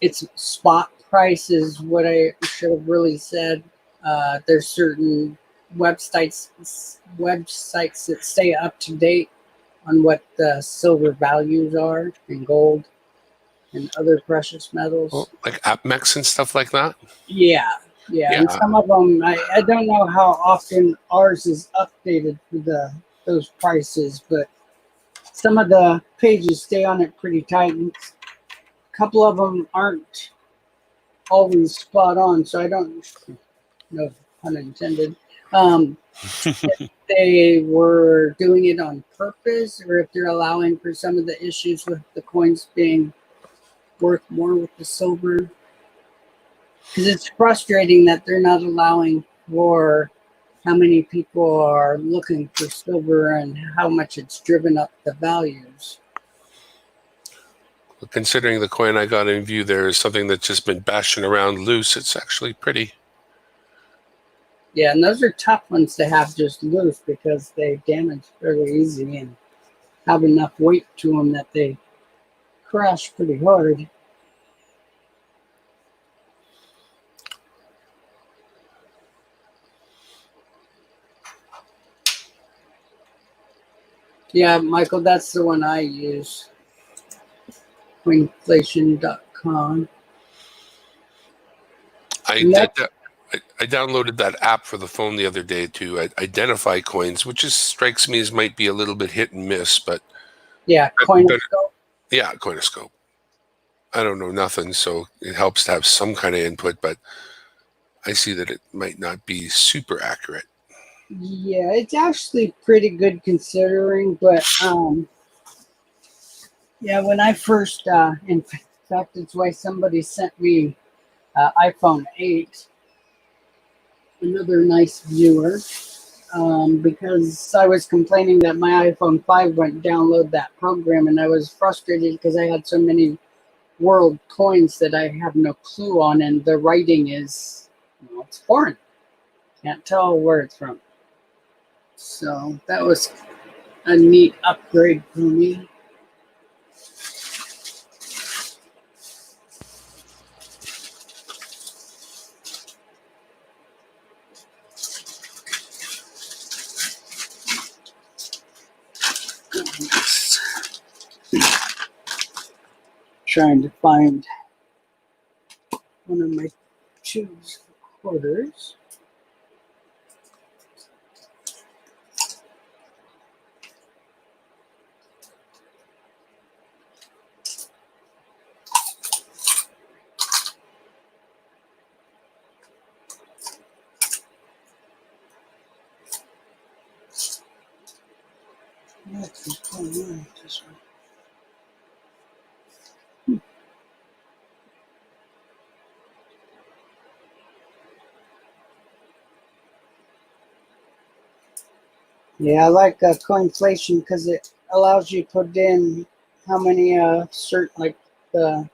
it's spot prices. What I should have really said. There's certain websites that stay up to date on what the silver values are and gold and other precious metals. Well, like AppMex and stuff like that. Yeah, yeah, and Yeah, some of them I don't know how often ours is updated for those prices, but some of the pages stay on it pretty tight. And a couple of them aren't always spot on, so I don't know, pun intended. If they were doing it on purpose, or if they're allowing for some of the issues with the coins being worth more with the silver. Because it's frustrating that they're not allowing for how many people are looking for silver and how much it's driven up the values. considering the coin I got in view there is something that's just been bashing around loose, it's actually pretty. Yeah, and those are tough ones to have just loose because they damage fairly easy and have enough weight to them that they crash pretty hard. Yeah, Michael, that's the one I use. Coinflation.com. I downloaded that app for the phone the other day to identify coins, which strikes me as might be a little bit hit and miss, but yeah, Coinoscope. Yeah, Coinoscope. I don't know nothing, so it helps to have some kind of input, but I see that it might not be super accurate. Yeah, it's actually pretty good considering, but yeah, when I first, in fact, it's why somebody sent me iPhone 8, another nice viewer, because I was complaining that my iPhone 5 wouldn't download that program, and I was frustrated because I had so many world coins that I have no clue on, and the writing is, well, it's foreign. Can't tell where it's from. So that was a neat upgrade for me. Trying to find one of my choose quarters. This one. Yeah, I like Coinflation because it allows you to put in how many certain, like the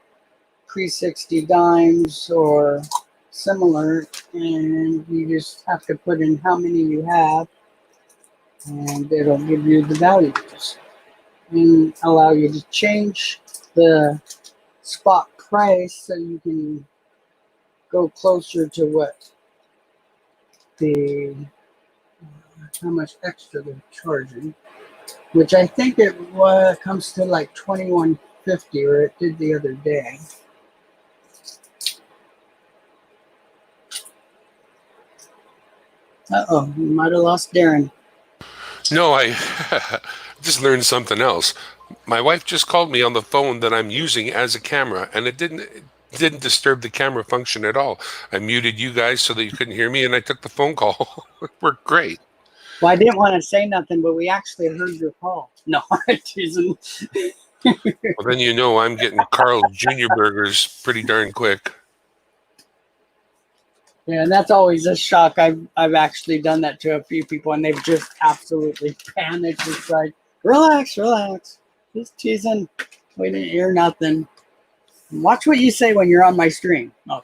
pre-60 dimes or similar, and you just have to put in how many you have, and it'll give you the values and allow you to change the spot price so you can go closer to what the how much extra they're charging, which I think it comes to like $21.50, or it did the other day. Uh-oh, we might have lost Darren. No, I just learned something else. My wife just called me on the phone that I'm using as a camera, and it didn't disturb the camera function at all. I muted you guys so that you couldn't hear me, and I took the phone call. It worked great. Well, I didn't want to say nothing, but we actually heard your call. No, I'm teasing. Well, then you know I'm getting Carl's Jr. burgers pretty darn quick. Yeah, and that's always a shock. I've actually done that to a few people, and they've just absolutely panicked. It's like, relax, relax. Just teasing. We didn't hear nothing. Watch what you say when you're on my stream. Oh.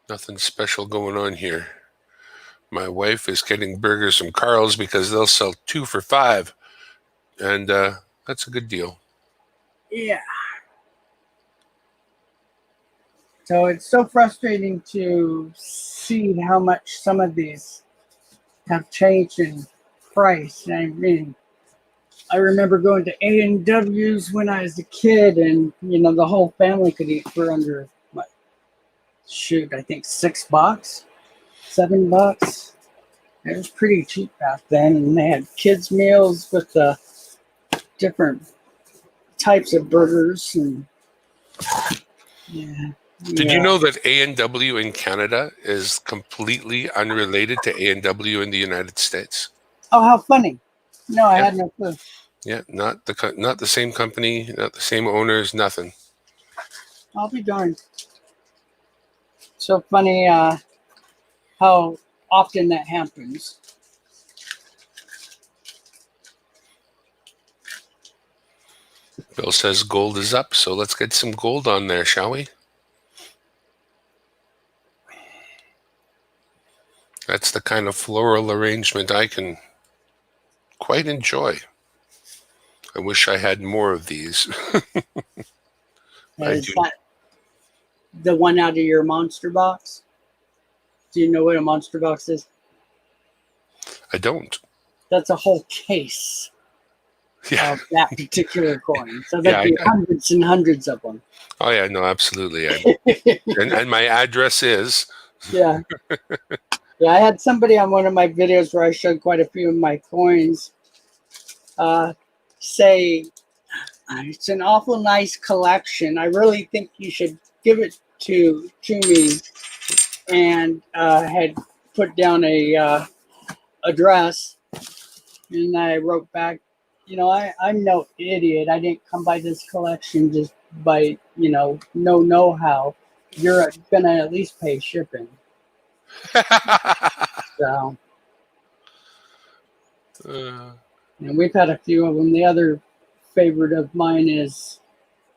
Nothing special going on here. My wife is getting burgers from Carl's because they'll sell 2 for $5. And That's a good deal. Yeah. So it's so frustrating to see how much some of these have changed in price. I mean, I remember going to A&W's when I was a kid, and the whole family could eat for under what? Shoot, I think $6, $7. It was pretty cheap back then, and they had kids meals with the different types of burgers and yeah. Did you Yeah. know that A&W in Canada is completely unrelated to A&W in the United States? Oh, how funny! No, I Yeah, had no clue. yeah, not the same company, not the same owners, nothing. I'll be darned. So funny how often that happens. Bill says gold is up, so let's get some gold on there, shall we? That's the kind of floral arrangement I can quite enjoy. I wish I had more of these. I Is do. that the one out of your monster box? Do you know what a monster box is? I don't. That's a whole case Yeah. of that particular coin. So Yeah. there'd be hundreds and hundreds of them. Oh yeah. No. Absolutely. And my address is. Yeah. Yeah, I had somebody on one of my videos where I showed quite a few of my coins say it's an awful nice collection. I really think you should give it to me, and had put down a address, and I wrote back, I'm no idiot. I didn't come by this collection just by no know-how. You're gonna at least pay shipping. So, and we've had a few of them. The other favorite of mine is,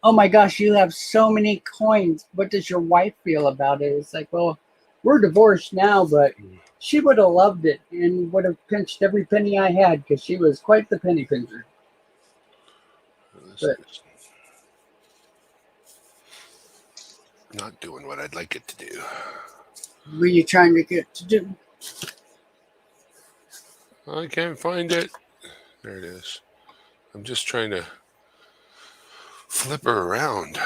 oh my gosh, you have so many coins. What does your wife feel about it? It's like, well, we're divorced now, but she would have loved it and would have pinched every penny I had because she was quite the penny pincher. But, not doing what I'd like it to do. what are you trying to get to do? I can't find it. There it is. I'm just trying to flip her around.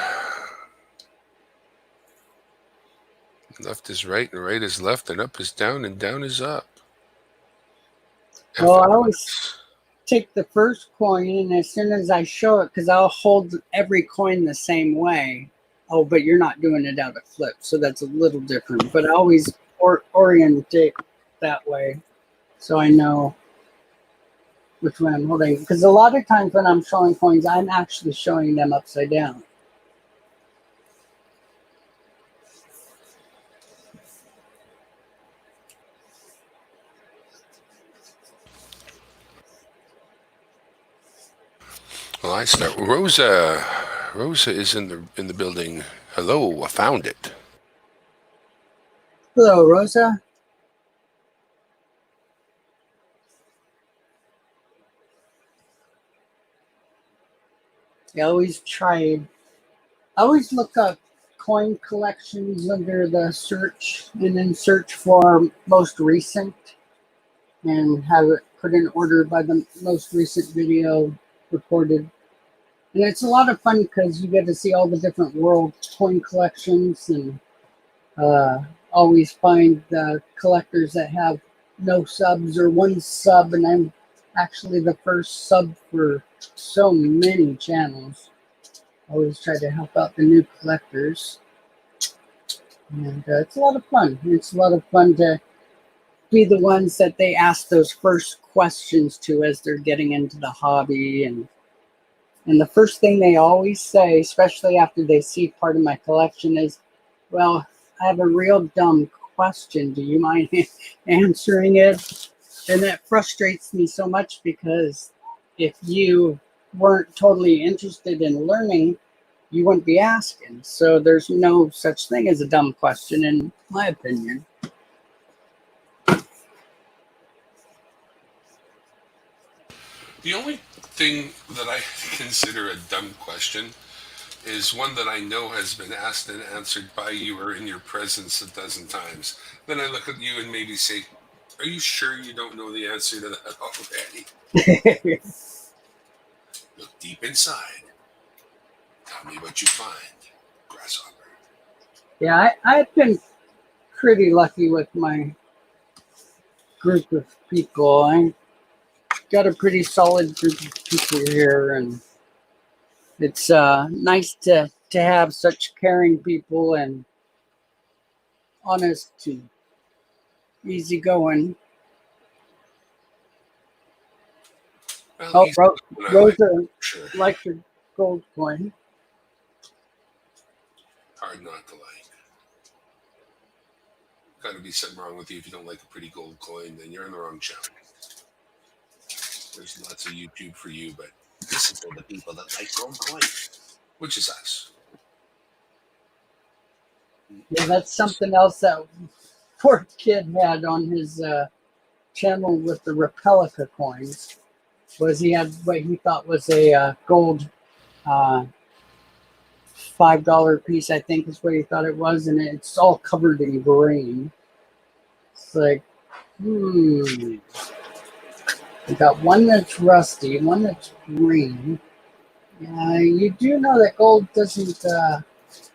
Left is right and right is left and up is down and down is up. Well, I always take the first coin, and as soon as I show it, because I'll hold every coin the same way. Oh, but you're not doing it out of flip, so that's a little different. But I always orient it that way, so I know which one I'm holding. Because a lot of times when I'm showing coins, I'm actually showing them upside down. Well, I start. Rosa is in the building. Hello, I found it. Hello, Rosa. I always look up coin collections under the search and then search for most recent and have it put in order by the most recent video recorded. And it's a lot of fun because you get to see all the different world coin collections and always find the collectors that have no subs or one sub. And I'm actually the first sub for so many channels. I always try to help out the new collectors. And it's a lot of fun. It's a lot of fun to be the ones that they ask those first questions to as they're getting into the hobby. And the first thing they always say, especially after they see part of my collection, is, well, I have a real dumb question. Do you mind answering it? And that frustrates me so much because if you weren't totally interested in learning, you wouldn't be asking. So there's no such thing as a dumb question, in my opinion. The only thing that I consider a dumb question is one that I know has been asked and answered by you or in your presence a dozen times. Then I look at you and maybe say, "Are you sure you don't know the answer to that already?" Look deep inside. Tell me what you find, grasshopper. Yeah, I've been pretty lucky with my group of people. I got a pretty solid group of people here, and it's nice to have such caring people and honest and easygoing. Well, Oh, he's what I like, Rosa sure. likes your gold coin. Hard not to like. Got to be something wrong with you if you don't like a pretty gold coin. Then you're in the wrong channel. There's lots of YouTube for you, but this is for the people that like gold coins, which is us. Yeah, that's something else that poor kid had on his channel with the replica coins. Was he had what he thought was a gold uh, $5 piece, I think is what he thought it was, and it's all covered in green. It's like, we got one that's rusty, one that's green. You do know that gold doesn't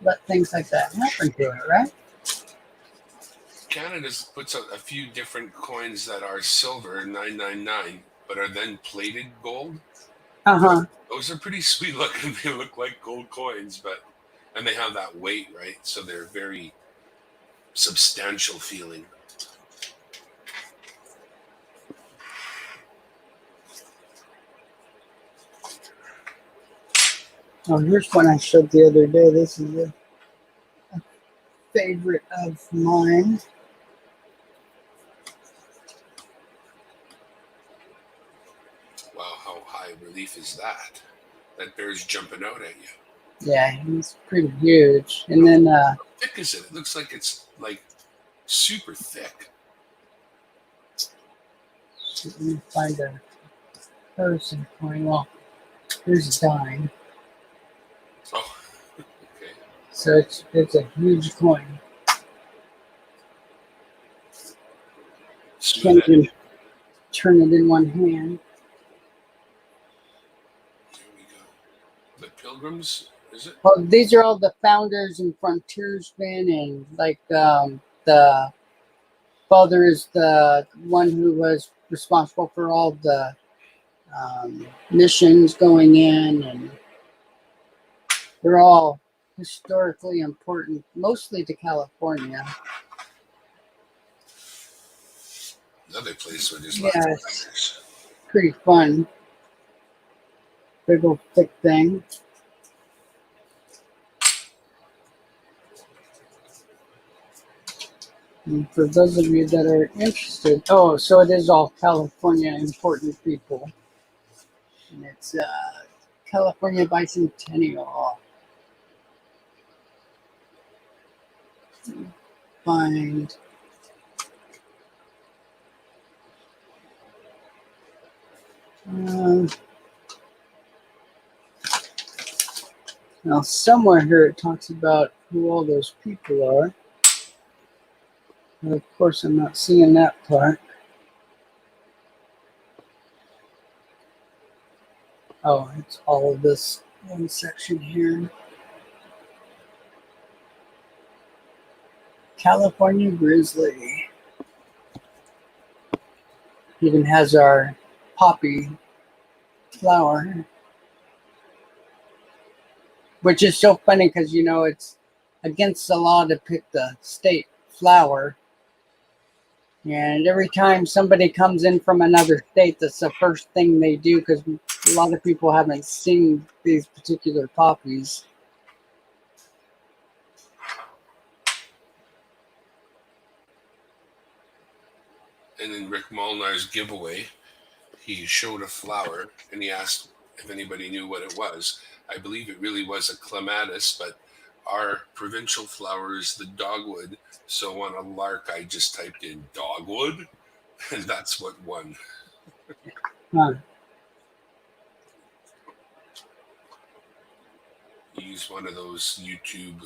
let things like that happen to it, right? Canada puts out a few different coins that are silver 999, but are then plated gold. Uh-huh. Those are pretty sweet looking. They look like gold coins, and they have that weight, right? So they're very substantial feeling. Oh, here's one I showed the other day. This is a favorite of mine. Wow, how high relief is that? That bear's jumping out at you. Yeah, he's pretty huge. And then How thick is it? It looks like it's like super thick. let me find a person coin. Well, here's a dime. Oh, okay. So it's a huge coin. Smooth Can't even edge. turn it in one hand. There we go. The Pilgrims, is it? Well, these are all the founders and frontiersmen, and like the father is the one who was responsible for all the missions going in, and they're all historically important, mostly to California. Another place where there's lots of Yes, founders. pretty fun. Big old thick thing. And for those of you that are interested, oh, so it is all California important people. And it's California Bicentennial. Find. Now, somewhere here it talks about who all those people are. But of course, I'm not seeing that part. Oh, it's all of this one section here. California Grizzly. Even has our poppy flower. Which is so funny because, you know, it's against the law to pick the state flower. And every time somebody comes in from another state, that's the first thing they do because a lot of people haven't seen these particular poppies. And in Rick Molnar's giveaway, he showed a flower and he asked if anybody knew what it was. I believe it really was a clematis, but our provincial flower is the dogwood. So on a lark, I just typed in dogwood, and that's what won. Huh. use one of those YouTube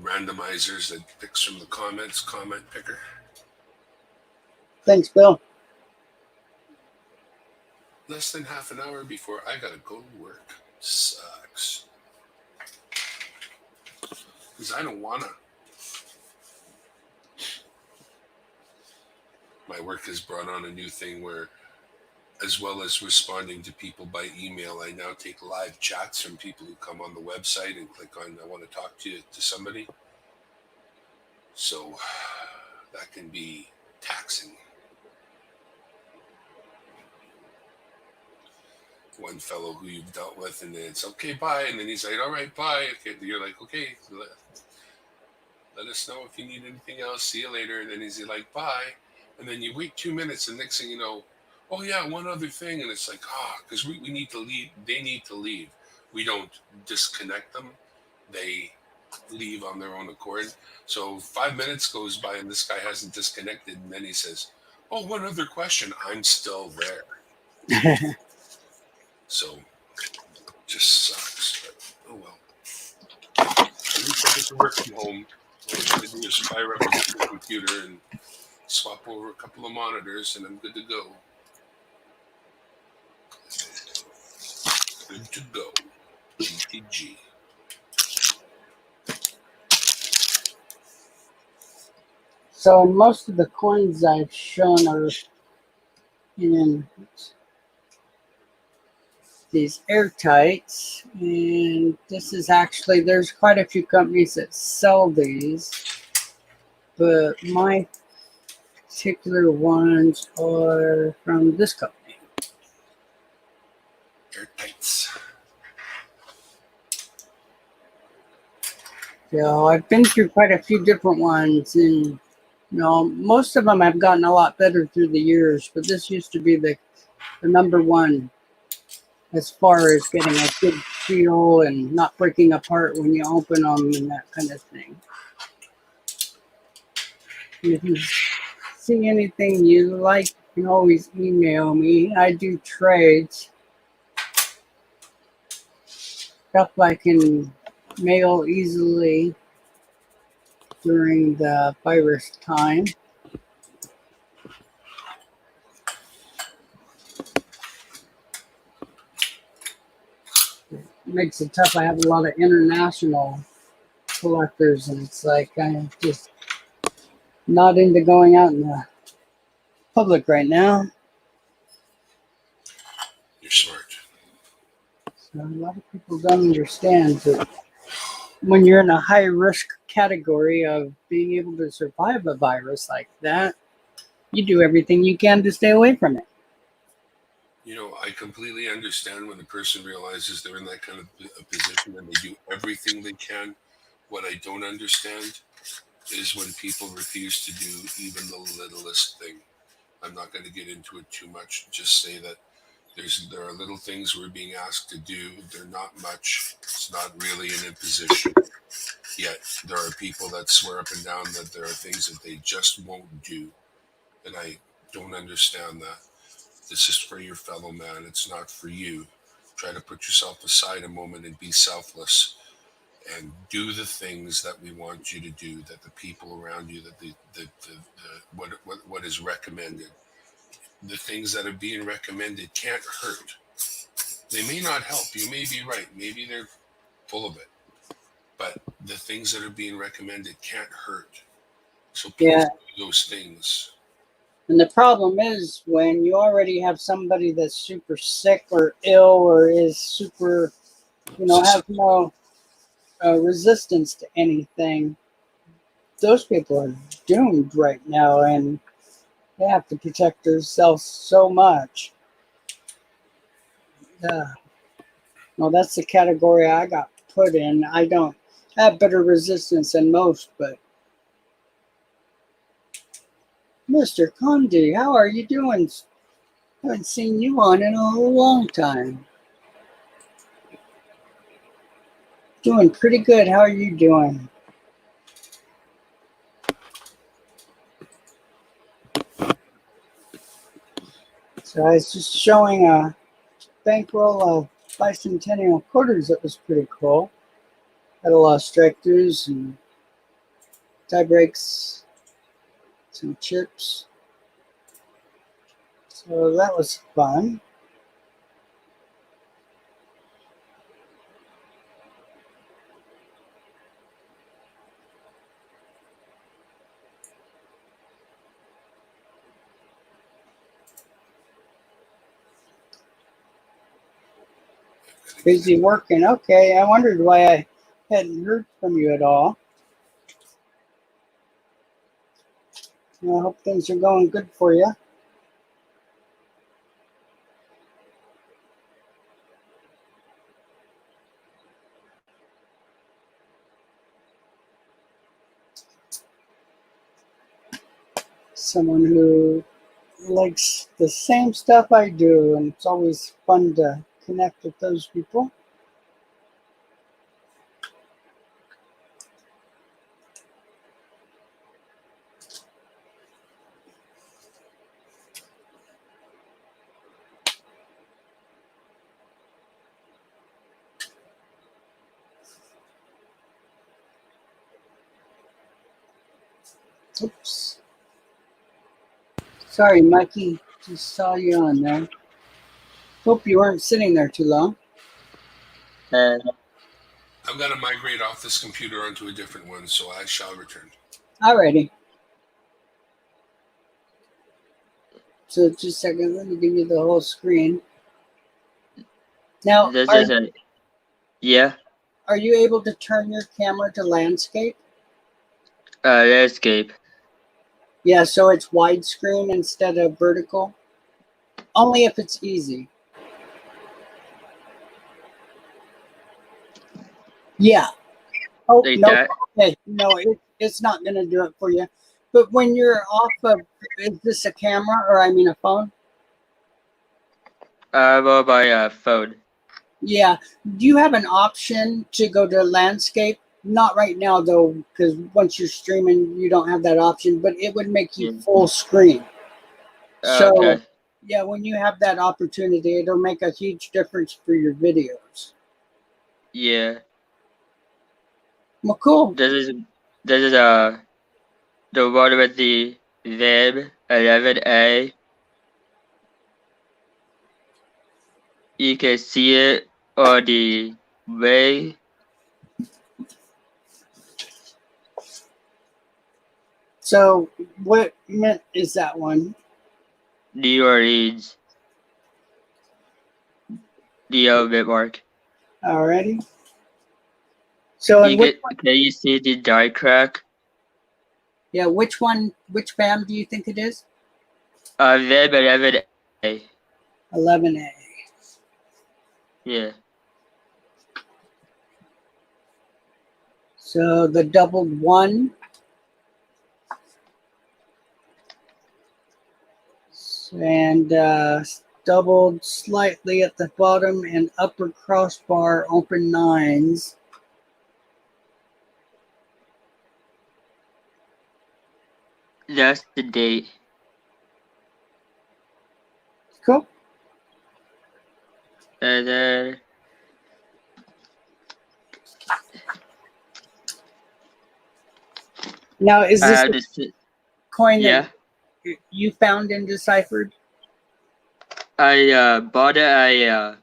randomizers that picks from the comments, comment picker. Thanks, Bill. Less than half an hour before I gotta go to work. Sucks. Because I don't wanna. My work has brought on a new thing where, as well as responding to people by email, I now take live chats from people who come on the website and click on, I want to talk to somebody. So that can be taxing. One fellow who you've dealt with, and then it's okay, bye. And then he's like, all right, bye. Okay, you're like, okay, let us know if you need anything else. See you later. And then he's like, bye. And then you wait 2 minutes, and next thing you know, oh yeah, one other thing. And it's like, because we need to leave. They need to leave. We don't disconnect them. They leave on their own accord. So 5 minutes goes by, and this guy hasn't disconnected. And then he says, oh, one other question. I'm still there. So just sucks. But, oh well. At least I get to work from home. All I got to do is fire up the computer and swap over a couple of monitors, and I'm good to go. Good to go. GTG. So most of the coins I've shown are in these airtights, and this is actually, there's quite a few companies that sell these, but my particular ones are from this company. Airtights. So I've been through quite a few different ones, and most of them have gotten a lot better through the years, but this used to be the number one as far as getting a good feel and not breaking apart when you open them and that kind of thing. And if you see anything you like, you can always email me. I do trades. Stuff I can mail easily during the virus time. It makes it tough. I have a lot of international collectors, and it's like I'm just not into going out in the public right now. You're smart. So a lot of people don't understand that when you're in a high risk category of being able to survive a virus like that, you do everything you can to stay away from it. I completely understand when a person realizes they're in that kind of a position and they do everything they can. What I don't understand is when people refuse to do even the littlest thing. I'm not going to get into it too much. Just say that there are little things we're being asked to do. They're not much. It's not really an imposition. Yet there are people that swear up and down that there are things that they just won't do. And I don't understand that. This is for your fellow man. It's not for you. Try to put yourself aside a moment and be selfless and do the things that we want you to do, that the people around you, that what is recommended. The things that are being recommended can't hurt. They may not help. You may be right. Maybe they're full of it. But the things that are being recommended can't hurt. So please do those things. And the problem is when you already have somebody that's super sick or ill or is super, have no resistance to anything, those people are doomed right now, and they have to protect themselves so much. Well, that's the category I got put in. I don't have better resistance than most, but Mr. Condi, how are you doing? I haven't seen you on in a long time. Doing pretty good. How are you doing? So I was just showing a bankroll of bicentennial quarters. That was pretty cool. Had a lot of strike throughs and tie breaks, some chips. So that was fun. Busy working. Okay, I wondered why I hadn't heard from you at all. I hope things are going good for you. Someone who likes the same stuff I do, and it's always fun to connect with those people. Oops. Sorry, Mikey. Just saw you on there. Hope you weren't sitting there too long. I'm going to migrate off this computer onto a different one, so I shall return. Alrighty. So just a second, let me give you the whole screen. Now, This isn't. Yeah. are you able to turn your camera to landscape? Landscape. Yeah, so it's widescreen instead of vertical. Only if it's easy. Yeah. Oh, Like no. that. Okay. No, it's not going to do it for you. But when you're off of, is this a camera or I mean a phone? Well, by phone. Yeah. Do you have an option to go to landscape? Not right now, though, because once you're streaming, you don't have that option, but it would make you full screen. So, Okay. yeah, when you have that opportunity, it'll make a huge difference for your videos. Yeah. Well, cool. This is the one with the VIB 11A. You can see it on the way. So, what mint is that one? New Orleans. The bitmark. Alrighty. So, and Can you see the die crack? yeah, which BAM do you think it is? VIB 11A. 11A. Yeah. So the doubled one. And doubled slightly at the bottom and upper crossbar open nines. That's the date. Cool. And then now is this a coin yeah. that you found in Deciphered? I bought it at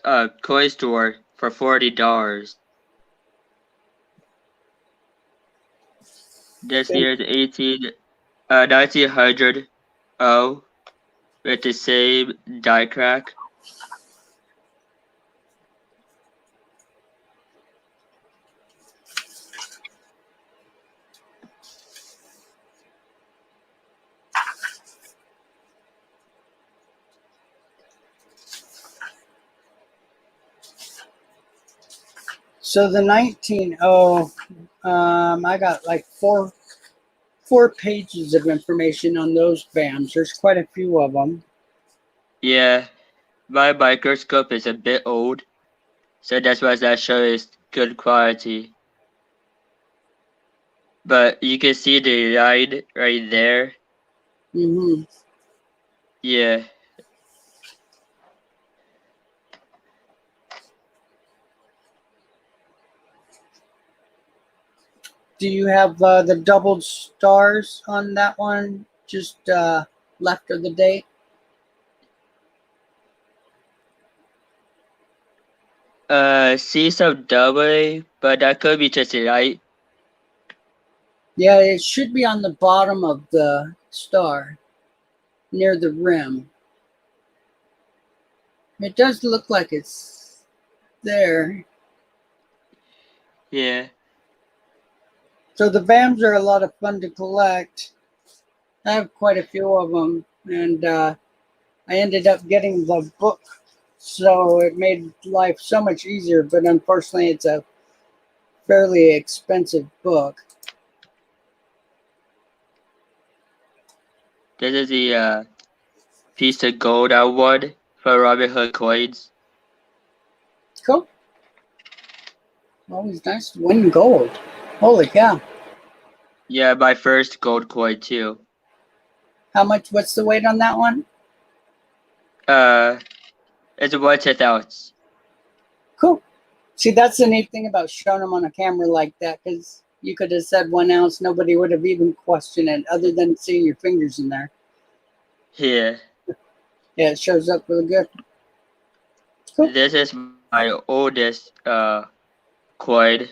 a coin store for $40. This year's 1900 with the same die crack. So the 19, I got like four pages of information on those BAMs. There's quite a few of them. Yeah, my microscope is a bit old, so that's why that shows good quality. But you can see the line right there. Mm-hmm. Yeah. Do you have the doubled stars on that one? Just left of the date? See some doubling, but that could be just right. Yeah, it should be on the bottom of the star, near the rim. It does look like it's there. Yeah. So the VAMs are a lot of fun to collect. I have quite a few of them, and I ended up getting the book, so it made life so much easier. But unfortunately, it's a fairly expensive book. This is the piece of gold I won for Robin Hood coins. Cool. Always nice to win gold. Holy cow. Yeah, my first gold coin too. How much? What's the weight on that one? It's 1/10 ounce. Cool. See, that's the neat thing about showing them on a camera like that, because you could have said 1 ounce, nobody would have even questioned it, other than seeing your fingers in there. Yeah. Yeah, it shows up really good. Cool. This is my oldest coin.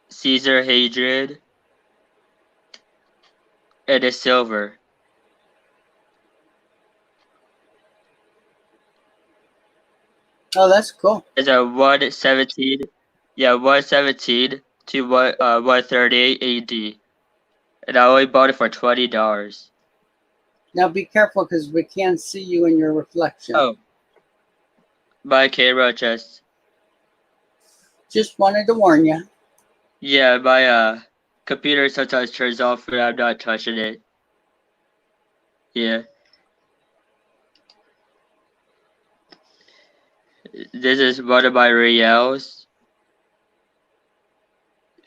Caesar Hadrian. And it's silver. Oh, that's cool. It's a 117. Yeah, 117 to 138 AD. And I only bought it for $20. Now be careful, because we can't see you in your reflection. Oh. My camera just. Just wanted to warn you. Yeah, my computer sometimes turns off when I'm not touching it. Yeah. This is one of my reals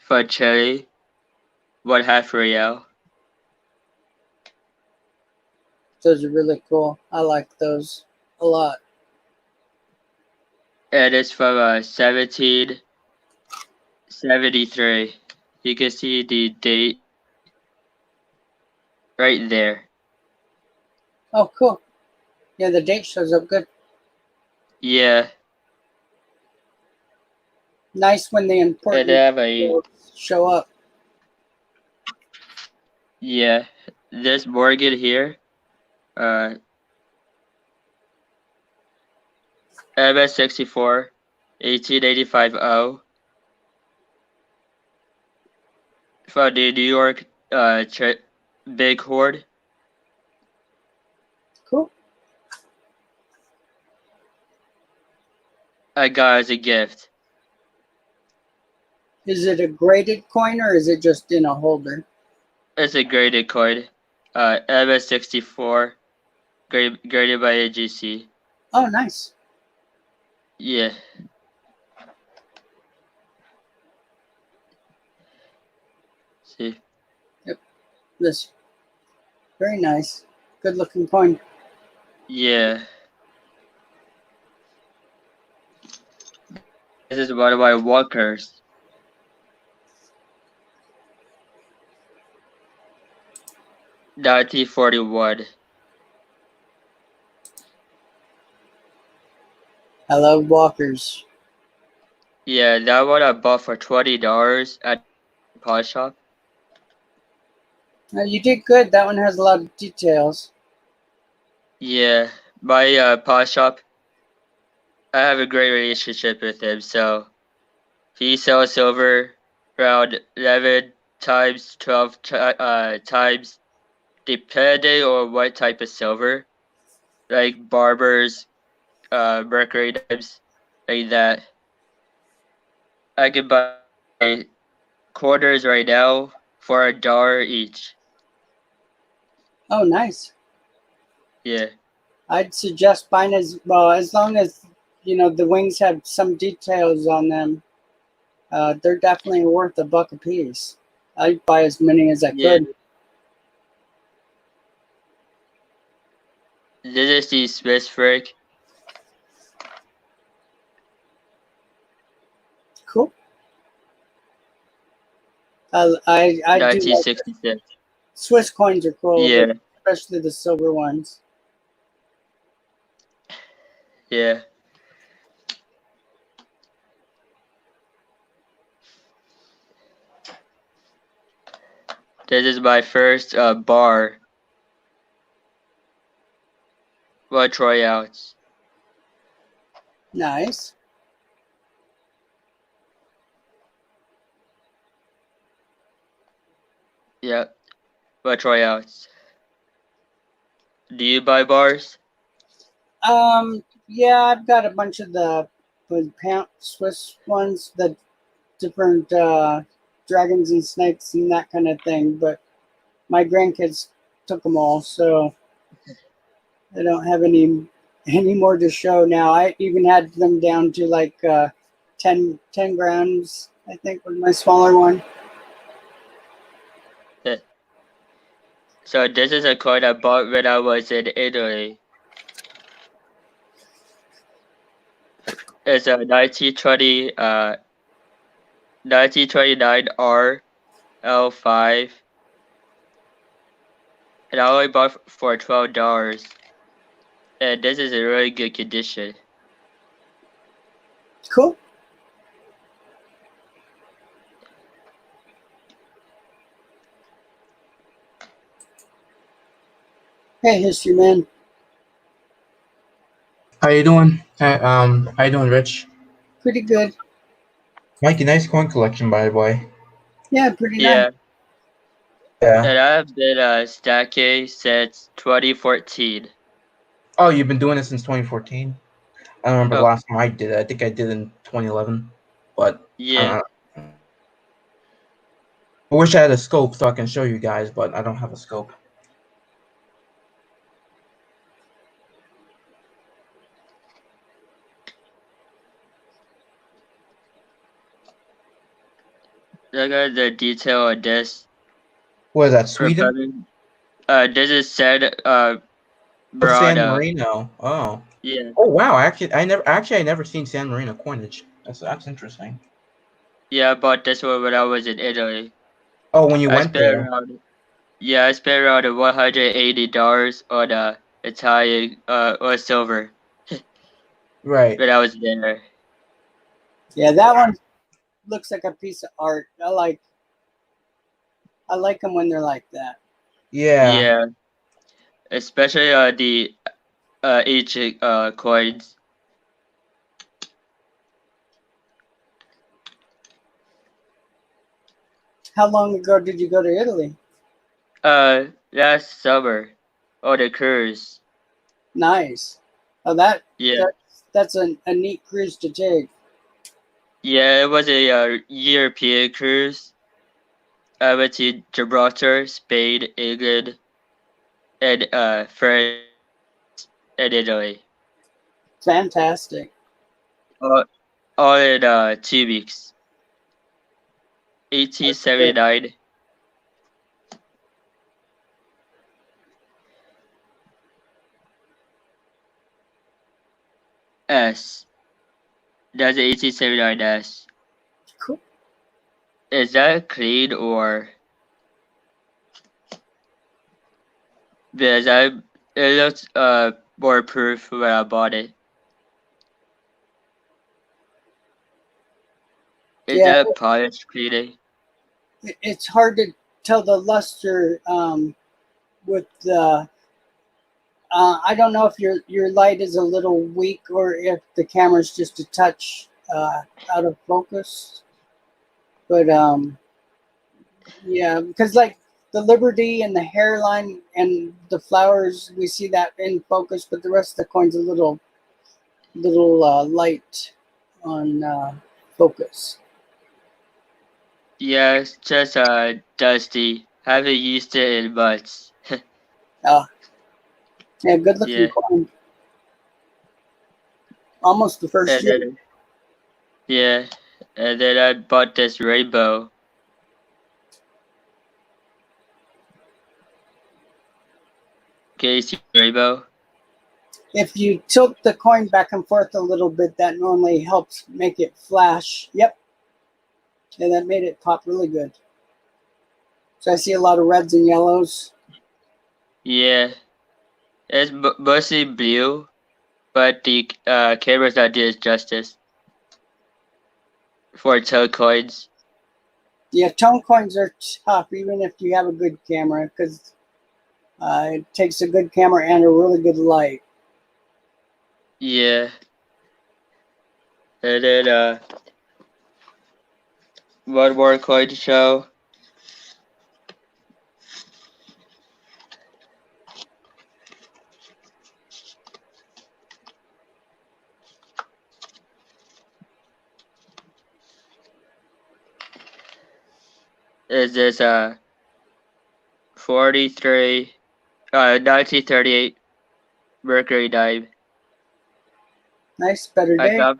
for Chile. 1/2 real. Those are really cool. I like those a lot. And it's from 1773. You can see the date right there. Oh, cool. Yeah, the date shows up good. Yeah. Nice when the And important they have a show up. yeah. This Morgan here. MS-64 1885 from the New York Big Horde. Cool. I got as a gift. Is it a graded coin, or is it just in a holder? It's a graded coin. MS-64 graded by AGC. Oh, nice. Yeah. See. This. Very nice. Good looking coin. Yeah. This is one of my walkers. $1941. I love walkers. Yeah, that one I bought for $20 at the pawn shop. You did good. That one has a lot of details. Yeah, my pawn shop, I have a great relationship with him, so he sells silver around 11 times, 12 times, depending on what type of silver, like barbers, mercury dimes, like that. I can buy quarters right now for $1 each. Oh, nice. Yeah. I'd suggest buying as well, as long as, the wings have some details on them. They're definitely worth $1 a piece. I'd buy as many as I Yeah. could. This is the Swiss franc. Cool. I do like 1966. Swiss coins are cool, Yeah, especially the silver ones. yeah. This is my first bar. Well, tryouts. Nice. Yeah, well, tryouts. Do you buy bars? Yeah, I've got a bunch of the Swiss ones, the different dragons and snakes and that kind of thing. But my grandkids took them all, so I don't have any more to show now. I even had them down to like 10 grams, I think, was my smaller one. So this is a coin I bought when I was in Italy. It's a 1929 RL5, and I only bought for $12. And this is in really good condition. Cool. Hey, history man. How you doing? How you doing, Rich? Pretty good. Mikey, nice coin collection, by the way. Yeah, pretty Yeah, nice. Yeah. and I've been stacking since 2014. Oh, you've been doing it since 2014. I don't remember the Oh, last time I did it. I think I did in 2011. But yeah. I wish I had a scope so I can show you guys, but I don't have a scope. Look at the detail on this. What is that, Sweden? This is San Oh, San Brada. Marino. Oh. Yeah, Oh wow! I never seen San Marino coinage. That's interesting. yeah. I bought this one when I was in Italy. Oh, when you I went spent there. around I spent around $180 on Italian or silver Right. when I was there. Yeah, that one looks like a piece of art. I like them when they're like that. Yeah. Yeah, especially the ancient coins. How long ago did you go to Italy? Last summer on a cruise. Nice. Oh, Yeah, that's a neat cruise to take. yeah. It was a European cruise. I went to Gibraltar, Spain, England, and France and Italy. Fantastic. All in 2 weeks. 1879. S. That's 1879 S. Cool. Is that clean or? Because it looks more proof when I bought it. Is Yeah, that polished cleaning? it's hard to tell the luster with the. I don't know if your light is a little weak or if the camera's just a touch out of focus. But yeah, because like the Liberty and the hairline and the flowers, we see that in focus, but the rest of the coin's a little light on focus. Yeah, it's just dusty. Haven't used it in months. Yeah, good looking Yeah. coin. Almost the first And year. then, yeah, and then I bought this rainbow. Can you see rainbow? If you tilt the coin back and forth a little bit, that normally helps make it flash. Yep. And that made it pop really good. So I see a lot of reds and yellows. Yeah, it's mostly blue, but the camera's not doing it justice for tone coins. Yeah, tone coins are tough, even if you have a good camera, because it takes a good camera and a really good light. Yeah. And then one more coin to show. Is this 1938 Mercury dime. Nice, better I day. got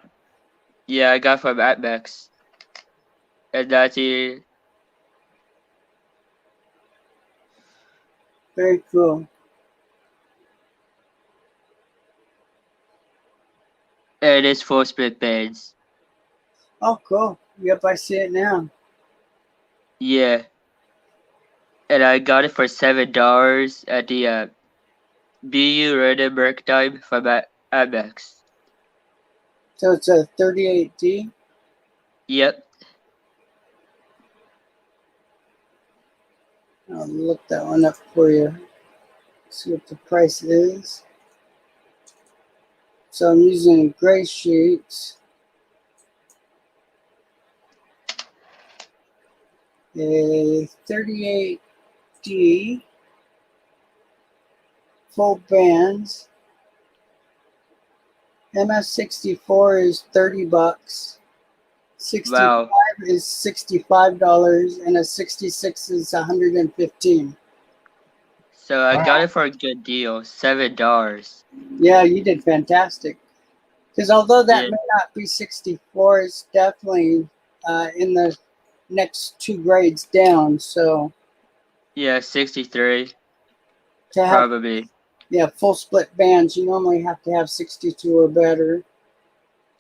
I got from ATMEX. And Very cool. it's full split bands. Oh, cool. Yep, I see it now. Yeah. And I got it for $7 at the BU Random Merc dime from ATMEX. So it's a 38D. Yep. I'll look that one up for you. See what the price is. So I'm using gray sheets. A 38D full bands. MS64 is $30. 65 Wow. is $65, and a 66 is $115. So I got it for a good deal. $7. Yeah, you did fantastic. Because although that Yeah. may not be 64, it's definitely in the next two grades down. So Yeah, 63. to have Probably. full split bands, you normally have to have 62 or better.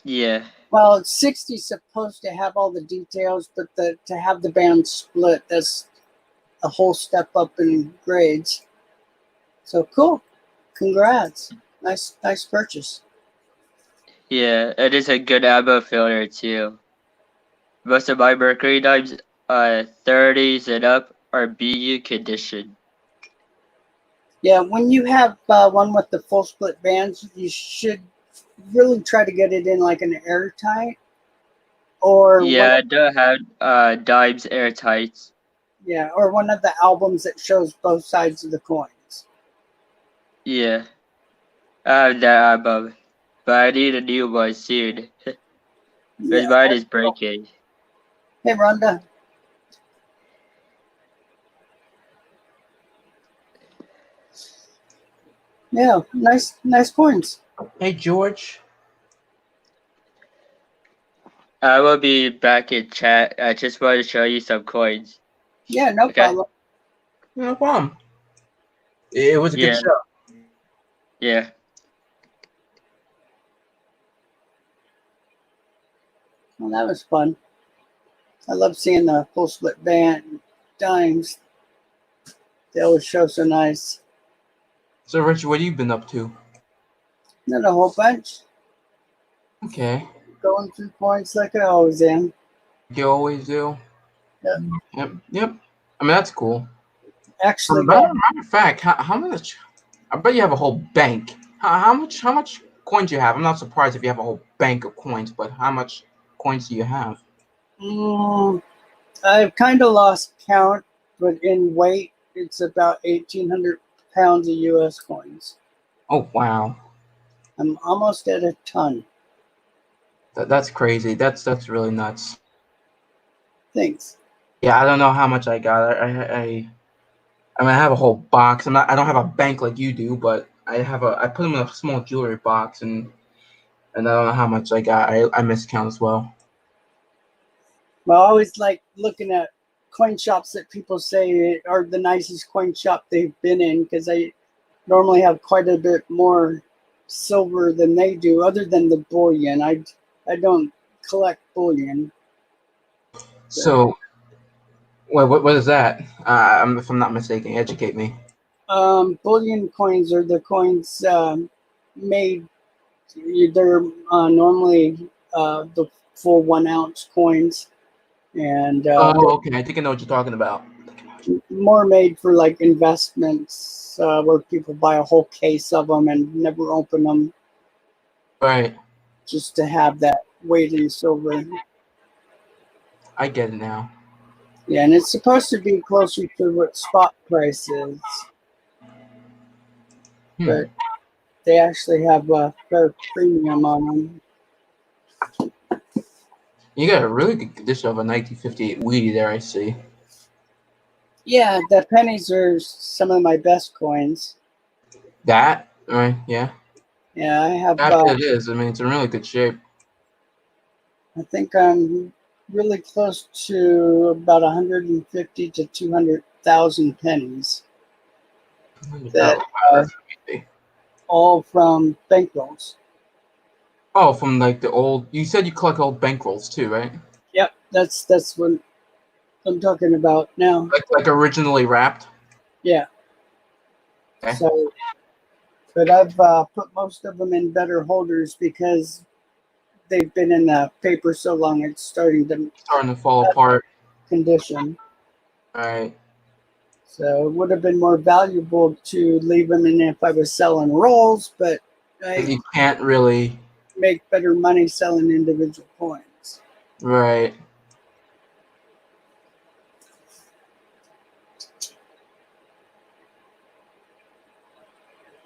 Yeah. Well, 60 is supposed to have all the details, but to have the band split, that's a whole step up in grades. So cool. Congrats. Nice purchase. Yeah, it is a good ammo filter too. Most of my Mercury dimes, 30s and up, are BU condition. Yeah, when you have one with the full split bands, you should really try to get it in like an airtight or Yeah, I don't have dimes airtight. or one of the albums that shows both sides of the coins. Yeah, I have that album, but I need a new one soon. Because Yeah. mine is breaking. Hey, Rhonda. Yeah, nice coins. Hey, George. I will be back in chat. I just want to show you some coins. Yeah, no Okay. problem. No problem. It was a good Yeah. show. Yeah. Well, that was fun. I love seeing the full split band dimes. They always show so nice. So, Richard, what have you been up to? Not a whole bunch. Okay. Going through coins like I always am. You always do. Yep. Yep. I mean, that's cool. Actually, Matter of fact, how much? I bet you have a whole bank. How much coins do you have? I'm not surprised if you have a whole bank of coins, but how much coins do you have? I've kind of lost count, but in weight, it's about 1,800 pounds of U.S. coins. Oh wow, I'm almost at a ton. that's crazy. That's really nuts. Thanks. Yeah, I don't know how much I got. I mean, I have a whole box. I don't have a bank like you do, but I put them in a small jewelry box, and I don't know how much I got. I miscount as well. Well, I always like looking at coin shops that people say are the nicest coin shop they've been in, because I normally have quite a bit more silver than they do, other than the bullion. I don't collect bullion. So, What is that? If I'm not mistaken, educate me. Bullion coins are the coins made. They're normally the full 1 ounce coins, and Oh, okay. I think I know what you're talking about. they're more made for like investments, where people buy a whole case of them and never open them Right. just to have that weight in silver. I get it now. Yeah, and it's supposed to be closer to what spot price is, Hmm. but they actually have a fair premium on them. You got a really good condition of a 1958 Wheatie there, I see. Yeah, the pennies are some of my best coins. That, right? Yeah. Yeah, I have. That it is. I mean, it's in really good shape. I think I'm really close to about 150 to 200,000 pennies that are all from bankrolls. Oh, from like the old. You said you collect old bankrolls too, right? Yep, that's what I'm talking about now. Like originally wrapped. Yeah. Okay. So, but I've put most of them in better holders because they've been in the paper so long it's starting to Starting to fall apart. condition. All right. So it would have been more valuable to leave them in if I was selling rolls, but I You can't really. make better money selling individual coins. Right.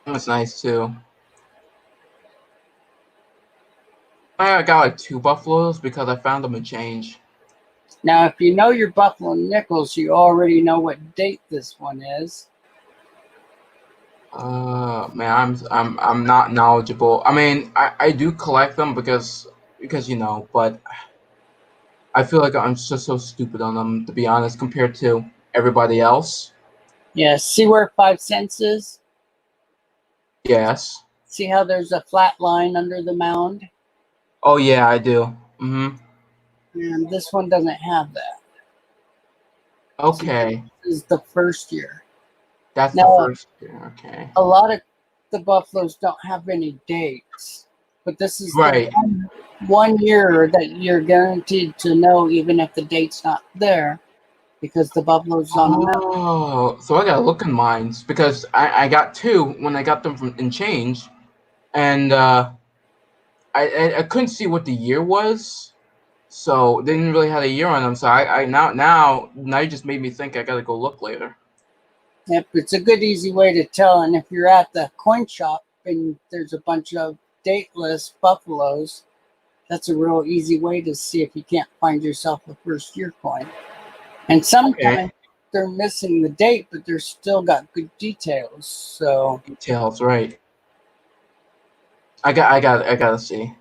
That's nice too. I got like 2 buffaloes because I found them in change. Now, if you know your Buffalo Nickels, you already know what date this one is. Man, I'm not knowledgeable. I mean, I do collect them because you know, but I feel like I'm just so stupid on them, to be honest, compared to everybody else. Yeah, see where 5 cents is? Yes. See how there's a flat line under the mound? Oh yeah, I do. Mm-hmm. And this one doesn't have that. Okay. This is the first year. That's the Now, first year. Okay. a lot of the Buffaloes don't have any dates, but this is Right. the one year that you're guaranteed to know, even if the date's not there, because the Buffalo's on the mound. Oh, so I gotta look in mines because I got 2 when I got them from in change, and I couldn't see what the year was, so they didn't really have a year on them. So I now you just made me think I gotta go look later. Yep, it's a good, easy way to tell. And if you're at the coin shop and there's a bunch of dateless Buffaloes, that's a real easy way to see if you can't find yourself a first year coin. And sometimes they're missing the date, but they're still got good details. So Details, right? I gotta see.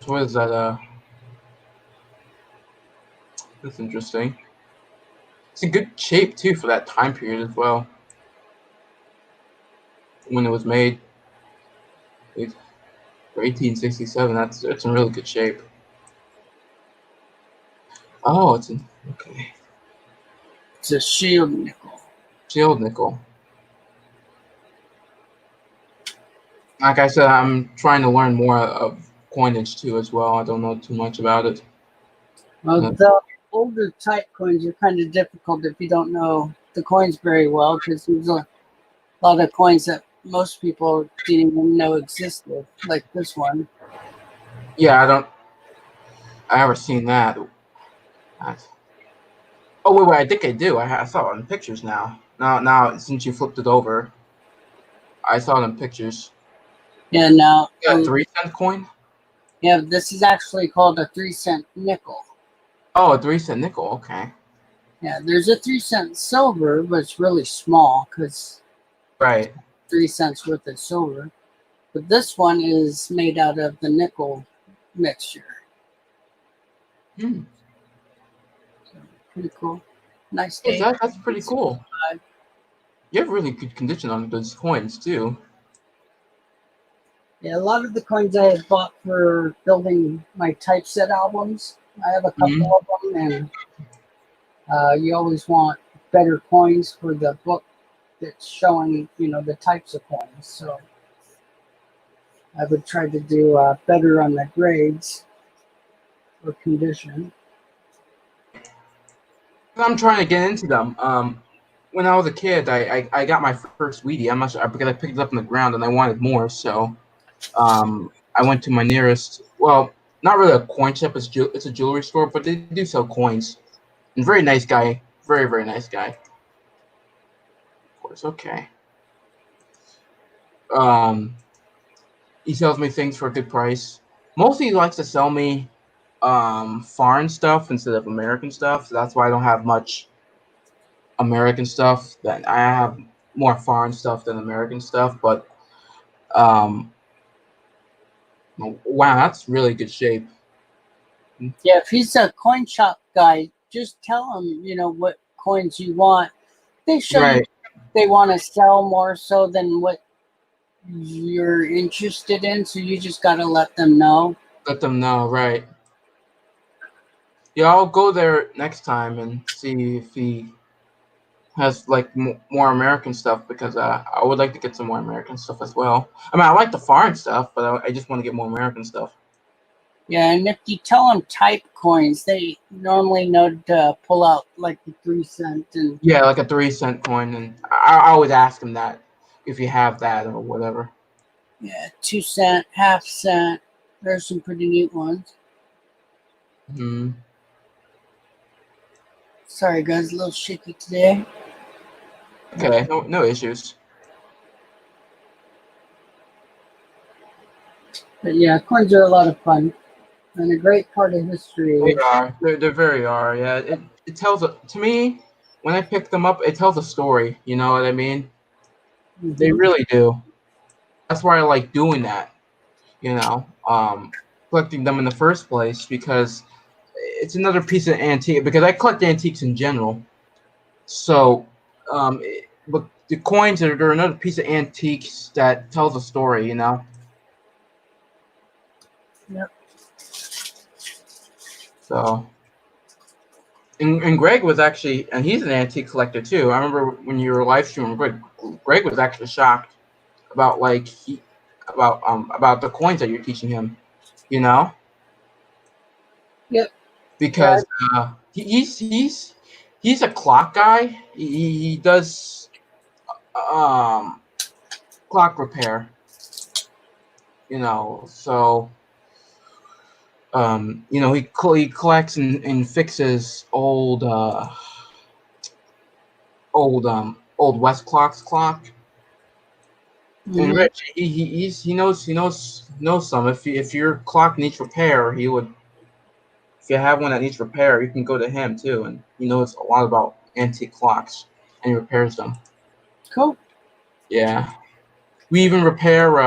What is that? That's interesting. It's in good shape too for that time period as well. When it was made, for 1867, it's in really good shape. Oh, it's in okay. it's a shield nickel. Shield nickel. Like I said, I'm trying to learn more of coinage too as well. I don't know too much about it. Well, No. the older type coins are kind of difficult if you don't know the coins very well, because there's a lot of coins that most people didn't even know existed, like this one. Yeah, I never seen that. Oh wait, I think I do. I saw it in pictures now. Now, since you flipped it over, I saw it in pictures. Yeah, now, Yeah, 3-cent coin. yeah, this is actually called a 3-cent nickel. Oh, a 3-cent nickel. Okay. Yeah, there's a 3-cent silver, but it's really small because Right. 3 cents worth of silver. But this one is made out of the nickel next year. Hmm. So, pretty cool. Nice Yeah, day. that's pretty cool. You have really good condition on those coins too. Yeah, a lot of the coins I had bought for building my typeset albums. I have a couple Mhm. of them, and you always want better coins for the book that's showing, the types of coins. So I would try to do better on the grades or condition. I'm trying to get into them. When I was a kid, I got my first Wheatie. I'm not sure because I picked it up on the ground and I wanted more. So I went to my nearest. Well, not really a coin shop. It's a jewelry store, but they do sell coins. And very nice guy. Very very nice guy. Of course. Okay. Um, he sells me things for a good price. Mostly, he likes to sell me foreign stuff instead of American stuff. So that's why I don't have much American stuff. That I have more foreign stuff than American stuff. But um, wow, that's really good shape. Yeah, if he's a coin shop guy, just tell him, what coins you want. They show you Right. they want to sell more so than what you're interested in. So you just got to let them know. Let them know. Right. Yeah, I'll go there next time and see if he has like more American stuff because I would like to get some more American stuff as well. I mean, I like the foreign stuff, but I just want to get more American stuff. Yeah, and if you tell them type coins, they normally know to pull out like the 3 cent and Yeah, like a 3 cent coin, and I always ask him that if you have that or whatever. 2 cent, half cent. There's some pretty neat ones. Hmm. Sorry, guys, a little shaky today. Okay, no issues. But yeah, coins are a lot of fun and a great part of history. They are. They very are. Yeah. It tells to me when I pick them up, it tells a story. You know what I mean? They Mhm. really do. That's why I like doing that. You know, collecting them in the first place because it's another piece of antique. Because I collect antiques in general, so but the coins they're another piece of antiques that tells a story. You know. Yep. So. And Greg was actually, and he's an antique collector too. I remember when you were live streaming, Greg was actually shocked about about the coins that you're teaching him, you know, Yep. Yeah. because he's a clock guy. He does um clock repair, you know. So he collects and fixes old West clock. And Mhm. Rich, he knows some. If your clock needs repair, he would. If you have one that needs repair, you can go to him too, and he knows a lot about antique clocks, and he repairs them. Cool. Yeah, we even repair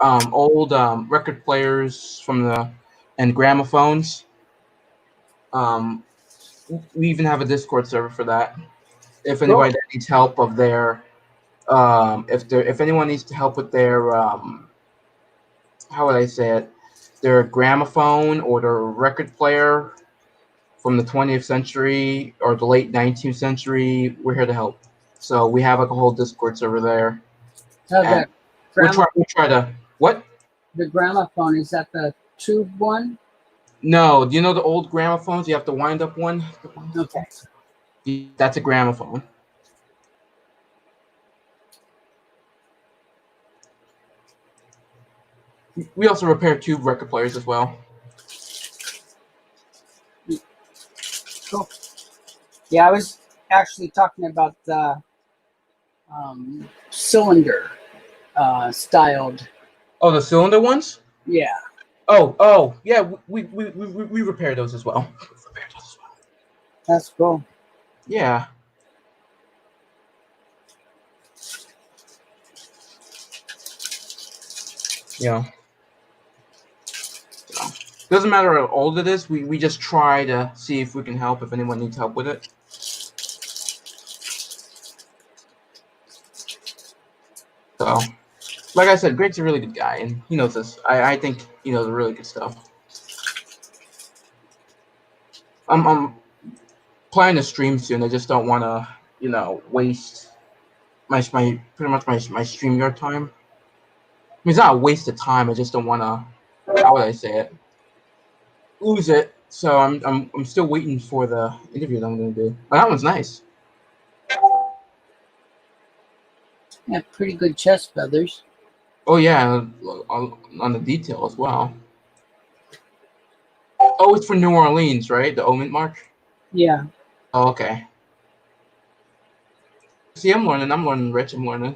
old record players from the and gramophones. Um, we even have a Discord server for that. If Cool. anybody that needs help of their if anyone needs to help with their how would I say it? Their gramophone or their record player from the 20th century or the late 19th century, we're here to help. So we have like a whole Discord server there, So and we try to what? the gramophone, is that the tube one? No, do you know the old gramophones? You have to wind up one. Okay. That's a gramophone. We also repair tube record players as well. Cool. Yeah, I was actually talking about the cylinder styled. Oh, the cylinder ones? Yeah, Oh, yeah. We repair those as well. that's cool. Yeah. Yeah. Doesn't matter how old it is. We just try to see if we can help, if anyone needs help with it. So, like I said, Greg's a really good guy, and he knows this. I think he knows really good stuff. I'm planning to stream soon. I just don't want to, waste my pretty much my StreamYard time. I mean, it's not a waste of time. I just don't want to. How would I say it? Lose it. So I'm still waiting for the interview that I'm going to do. Oh, that one's nice. Yeah, pretty good chest feathers. Oh yeah, on the detail as well. Oh, it's for New Orleans, right? The Omen March. Yeah. Oh, okay. See, I'm learning, Rich. I'm learning.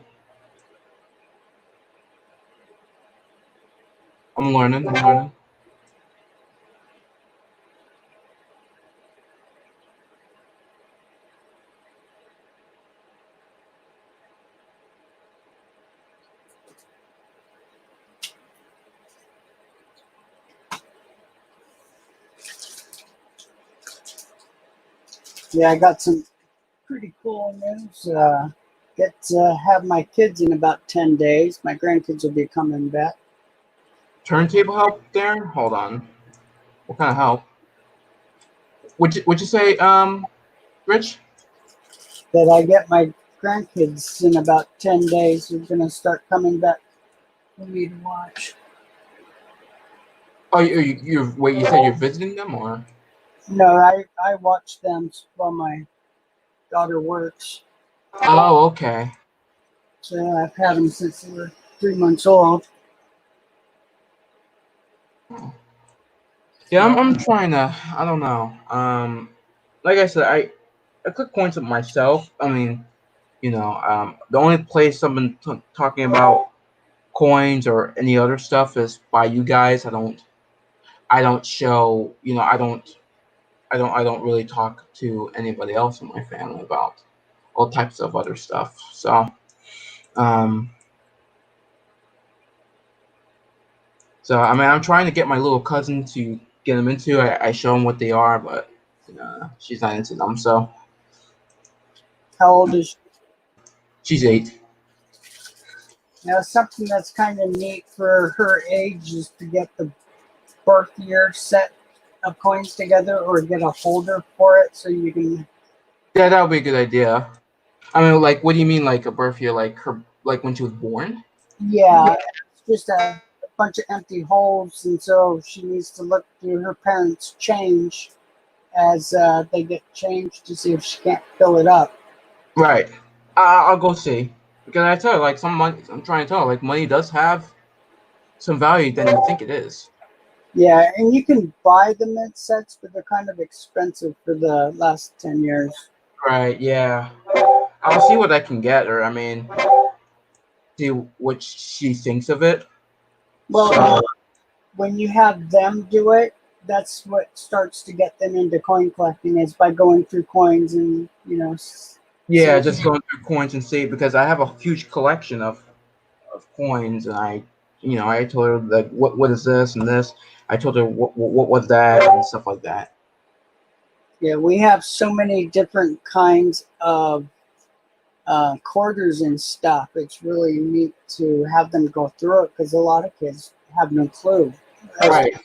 I'm learning. Yeah, I got some pretty cool news. Get to have my kids in about 10 days. My grandkids will be coming back. Turntable help there? Hold on. What kind of help? Would you say, Rich? That I get my grandkids in about 10 days. They're going to start coming back for me to watch. Oh, wait. You said you're visiting them, or? No, I watch them while my daughter works. Oh, okay. So I've had them since they were 3 months old. Yeah, I'm trying to. I don't know. Like I said, I click points with myself. I mean, the only place I've been talking about coins or any other stuff is by you guys. I don't show. I don't really talk to anybody else in my family about all types of other stuff. So, um, I mean, I'm trying to get my little cousin to get them into. I show them what they are, but she's not into them. So How old is she? she's 8. Now, something that's kind of neat for her age is to get the birth year set of coins together or get a holder for it so you can. Yeah, that would be a good idea. I mean, like, what do you mean, like a birth year, like like when she was born? Yeah, it's just a bunch of empty holes, and so she needs to look through her parents' change as they get changed to see if she can't fill it up. Right. I'll go see, because I tell her, like, some money. I'm trying to tell her, like, money does have some value than you think it is. Yeah, and you can buy the mint sets, but they're kind of expensive for the last 10 years. Right. Yeah. I'll see what I can get her. I mean, see what she thinks of it. Well, So, when you have them do it, that's what starts to get them into coin collecting is by going through coins and, yeah, so, just going through coins and see, because I have a huge collection of coins, and I told her, like, what is this and this. I told her what was that and stuff like that. yeah, we have so many different kinds of quarters and stuff. It's really neat to have them go through it because a lot of kids have no clue. Right.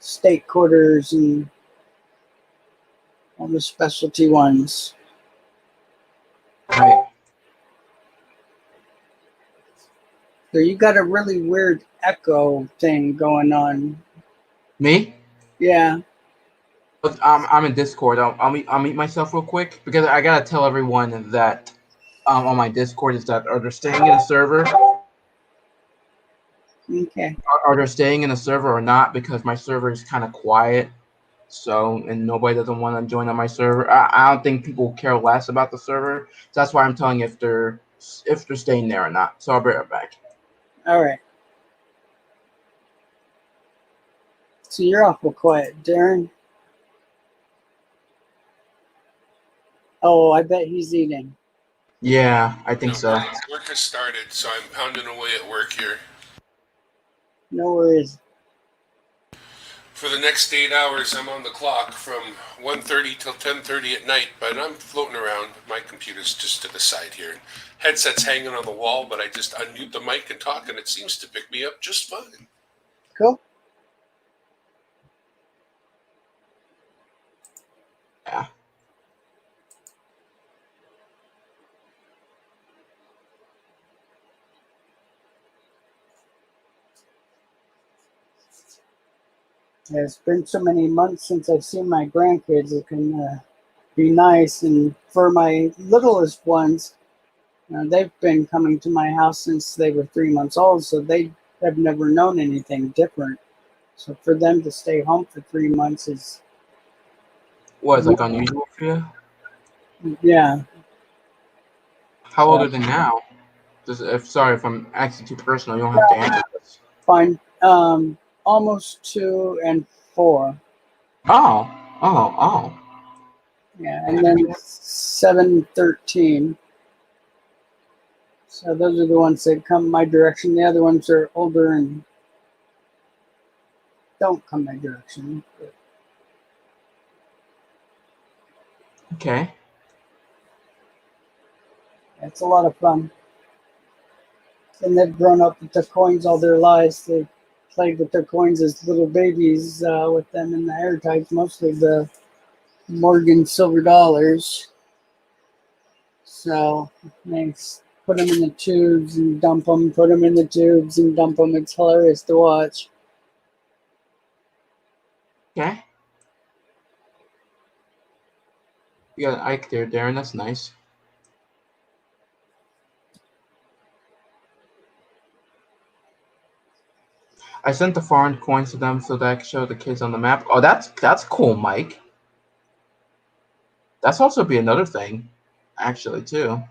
State quarters and all the specialty ones. Right. So you got a really weird echo thing going on. Me? Yeah. But I'm in Discord. I'll meet myself real quick, because I gotta tell everyone that on my Discord is that are they staying in a server? Okay. Are they staying in a server or not? Because my server is kind of quiet, so, and nobody doesn't want to join on my server. I don't think people care less about the server. So that's why I'm telling you if they're staying there or not. So I'll be right back. All right. So you're awful quiet, Darren. Oh, I bet he's eating. Yeah, I think No, so. work has started, so I'm pounding away at work here. No worries. For the next 8 hours, I'm on the clock from 1:30 till 10:30 at night, but I'm floating around. My computer's just to the side here. Headset's hanging on the wall, but I just unmute the mic and talk, and it seems to pick me up just fine. Cool. Yeah. Yeah, it's been so many months since I've seen my grandkids. It can be nice. And for my littlest ones, they've been coming to my house since they were 3 months old, so they have never known anything different. So for them to stay home for 3 months is, What is like unusual for you? yeah. How old So are they now? Sorry if I'm asking too personal. You don't have to answer this. fine. Almost 2 and 4. Oh, oh. Yeah, and then 7, 13. So those are the ones that come my direction. The other ones are older and don't come my direction. But Okay. it's a lot of fun. And they've grown up with the coins all their lives. They played with their coins as little babies with them in the air types, mostly the Morgan silver dollars. So they put them in the tubes and dump them, put them in the tubes and dump them. It's hilarious to watch. Okay. You got Ike there, Darren. That's nice. I sent the foreign coins to them so that I can show the kids on the map. Oh, that's cool, Mike. That's also be another thing, actually, too.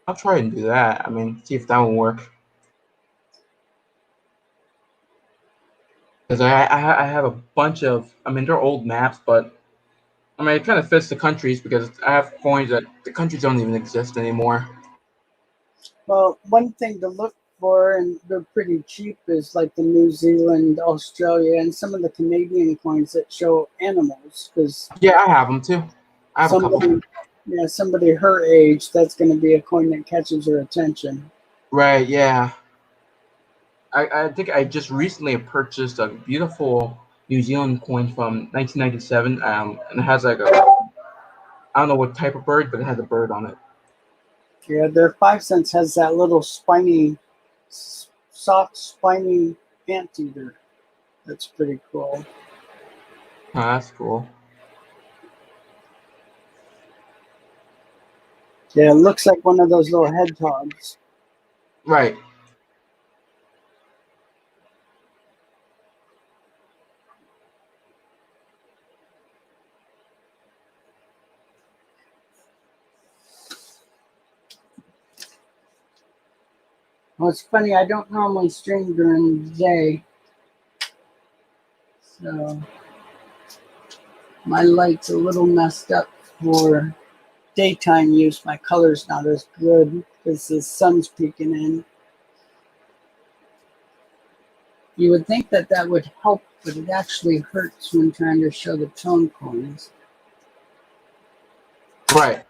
I'll try and do that. I mean, see if that will work. Because I have a bunch of, I mean, they're old maps, but I mean, it kind of fits the countries because I have coins that the countries don't even exist anymore. Well, one thing to look for, and they're pretty cheap, is like the New Zealand, Australia, and some of the Canadian coins that show animals. Because Yeah, I have them too. I have a couple. somebody her age, that's going to be a coin that catches her attention. Right, yeah. I think I just recently purchased a beautiful New Zealand coin from 1997, and it has like I don't know what type of bird, but it has a bird on it. Yeah, their 5 cents has that little soft, spiny anteater. That's pretty cool. Oh, that's cool. Yeah, it looks like one of those little hedgehogs. Right. Well, it's funny, I don't normally stream during the day. So my light's a little messed up for daytime use. My color's not as good because the sun's peeking in. You would think that that would help, but it actually hurts when trying to show the tone coins. Right.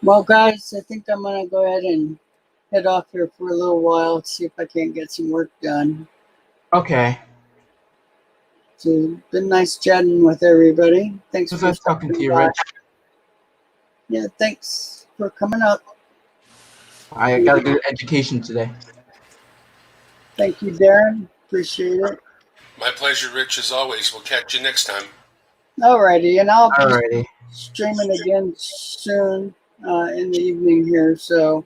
Well, guys, I think I'm going to go ahead and head off here for a little while, see if I can't get some work done. Okay. So, been nice chatting with everybody. Thanks It was for nice talking to you, by. Rich. Yeah, thanks for coming up. I got a good education today. Thank you, Darren. Appreciate it. My pleasure, Rich, as always. We'll catch you next time. Alrighty, and I'll be Alrighty. streaming again soon. in the evening here. So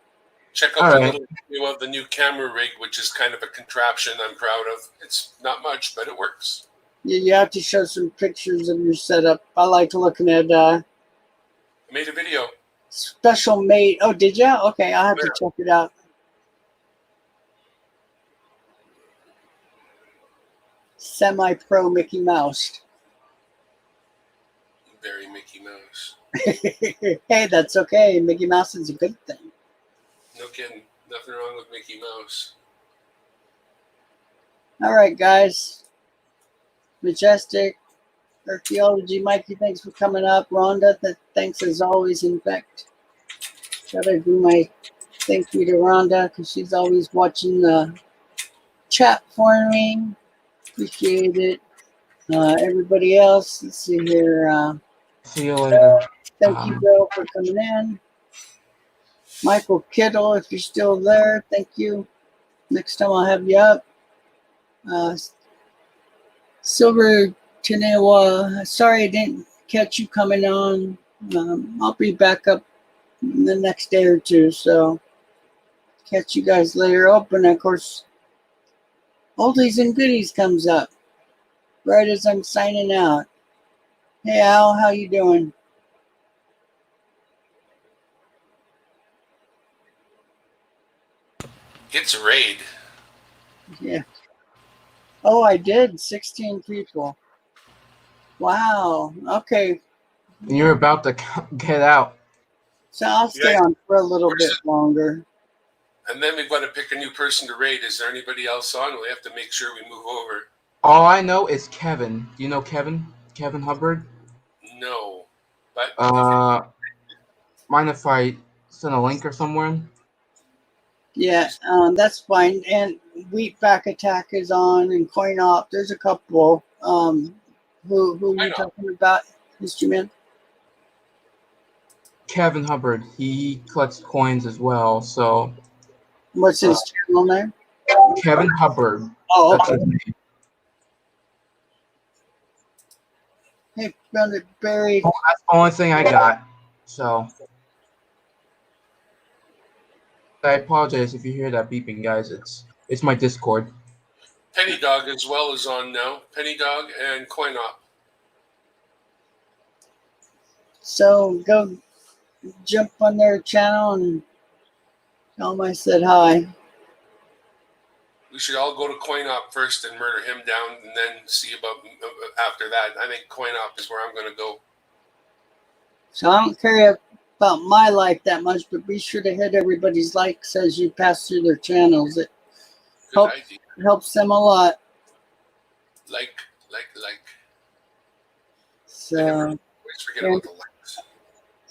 Check out All the right. little video of the new camera rig, which is kind of a contraption I'm proud of. It's not much, but it works. you have to show some pictures of your setup. I like looking at I made a video. special made. Oh, did you? Okay, I'll have to check it out. Semi-pro Mickey Mouse. Very Mickey Mouse. Hey, that's okay. Mickey Mouse is a good thing. No kidding. Nothing wrong with Mickey Mouse. All right, guys. Majestic Archaeology, Mikey, thanks for coming up. Rhonda, thanks as always. In fact, gotta do my thank you to Rhonda because she's always watching the chat for me. Appreciate it. Everybody else, let's see here. See you later. Thank you, Bill, for coming in. Michael Kittle, if you're still there, thank you. Next time I'll have you up. Silver Tanewa, sorry I didn't catch you coming on. I'll be back up in the next day or two, so catch you guys later. Oh, and of course, Oldies and Goodies comes up right as I'm signing out. Hey Al, how you doing? It's a raid. Yeah. Oh, I did. 16 people. Wow. Okay. You're about to get out. So I'll stay on for a little bit longer. And then we've got to pick a new person to raid. Is there anybody else on? We have to make sure we move over. All I know is Kevin. Do you know Kevin? Kevin Hubbard? No. But Mind if I send a link or somewhere? Yeah, that's fine. And Wheatback Attack is on, and Coin Op. There's a couple. Who are you talking about, Mr. Man? Kevin Hubbard. He collects coins as well. So What's his channel name? Kevin Hubbard. Oh, That's okay. his name. Hey, found it buried. Oh, that's the only thing I got. So I apologize if you hear that beeping, guys. It's my Discord. Penny Dog as well is on now. Penny Dog and Coin Op. So go jump on their channel and tell them I said hi. We should all go to Coin Op first and murder him down, and then see about after that. I think Coin Op is where I'm going to go. So I don't care about my like that much, but be sure to hit everybody's likes as you pass through their channels. It Good idea. helps them a lot. Like. So, Always forget about the likes.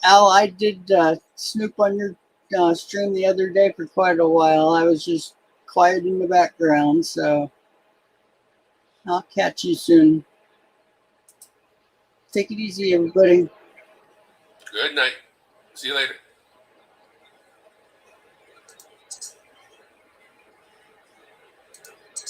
Al, I did snoop on your stream the other day for quite a while. I was just quiet in the background, so I'll catch you soon. Take it easy, everybody. Good night. See you later.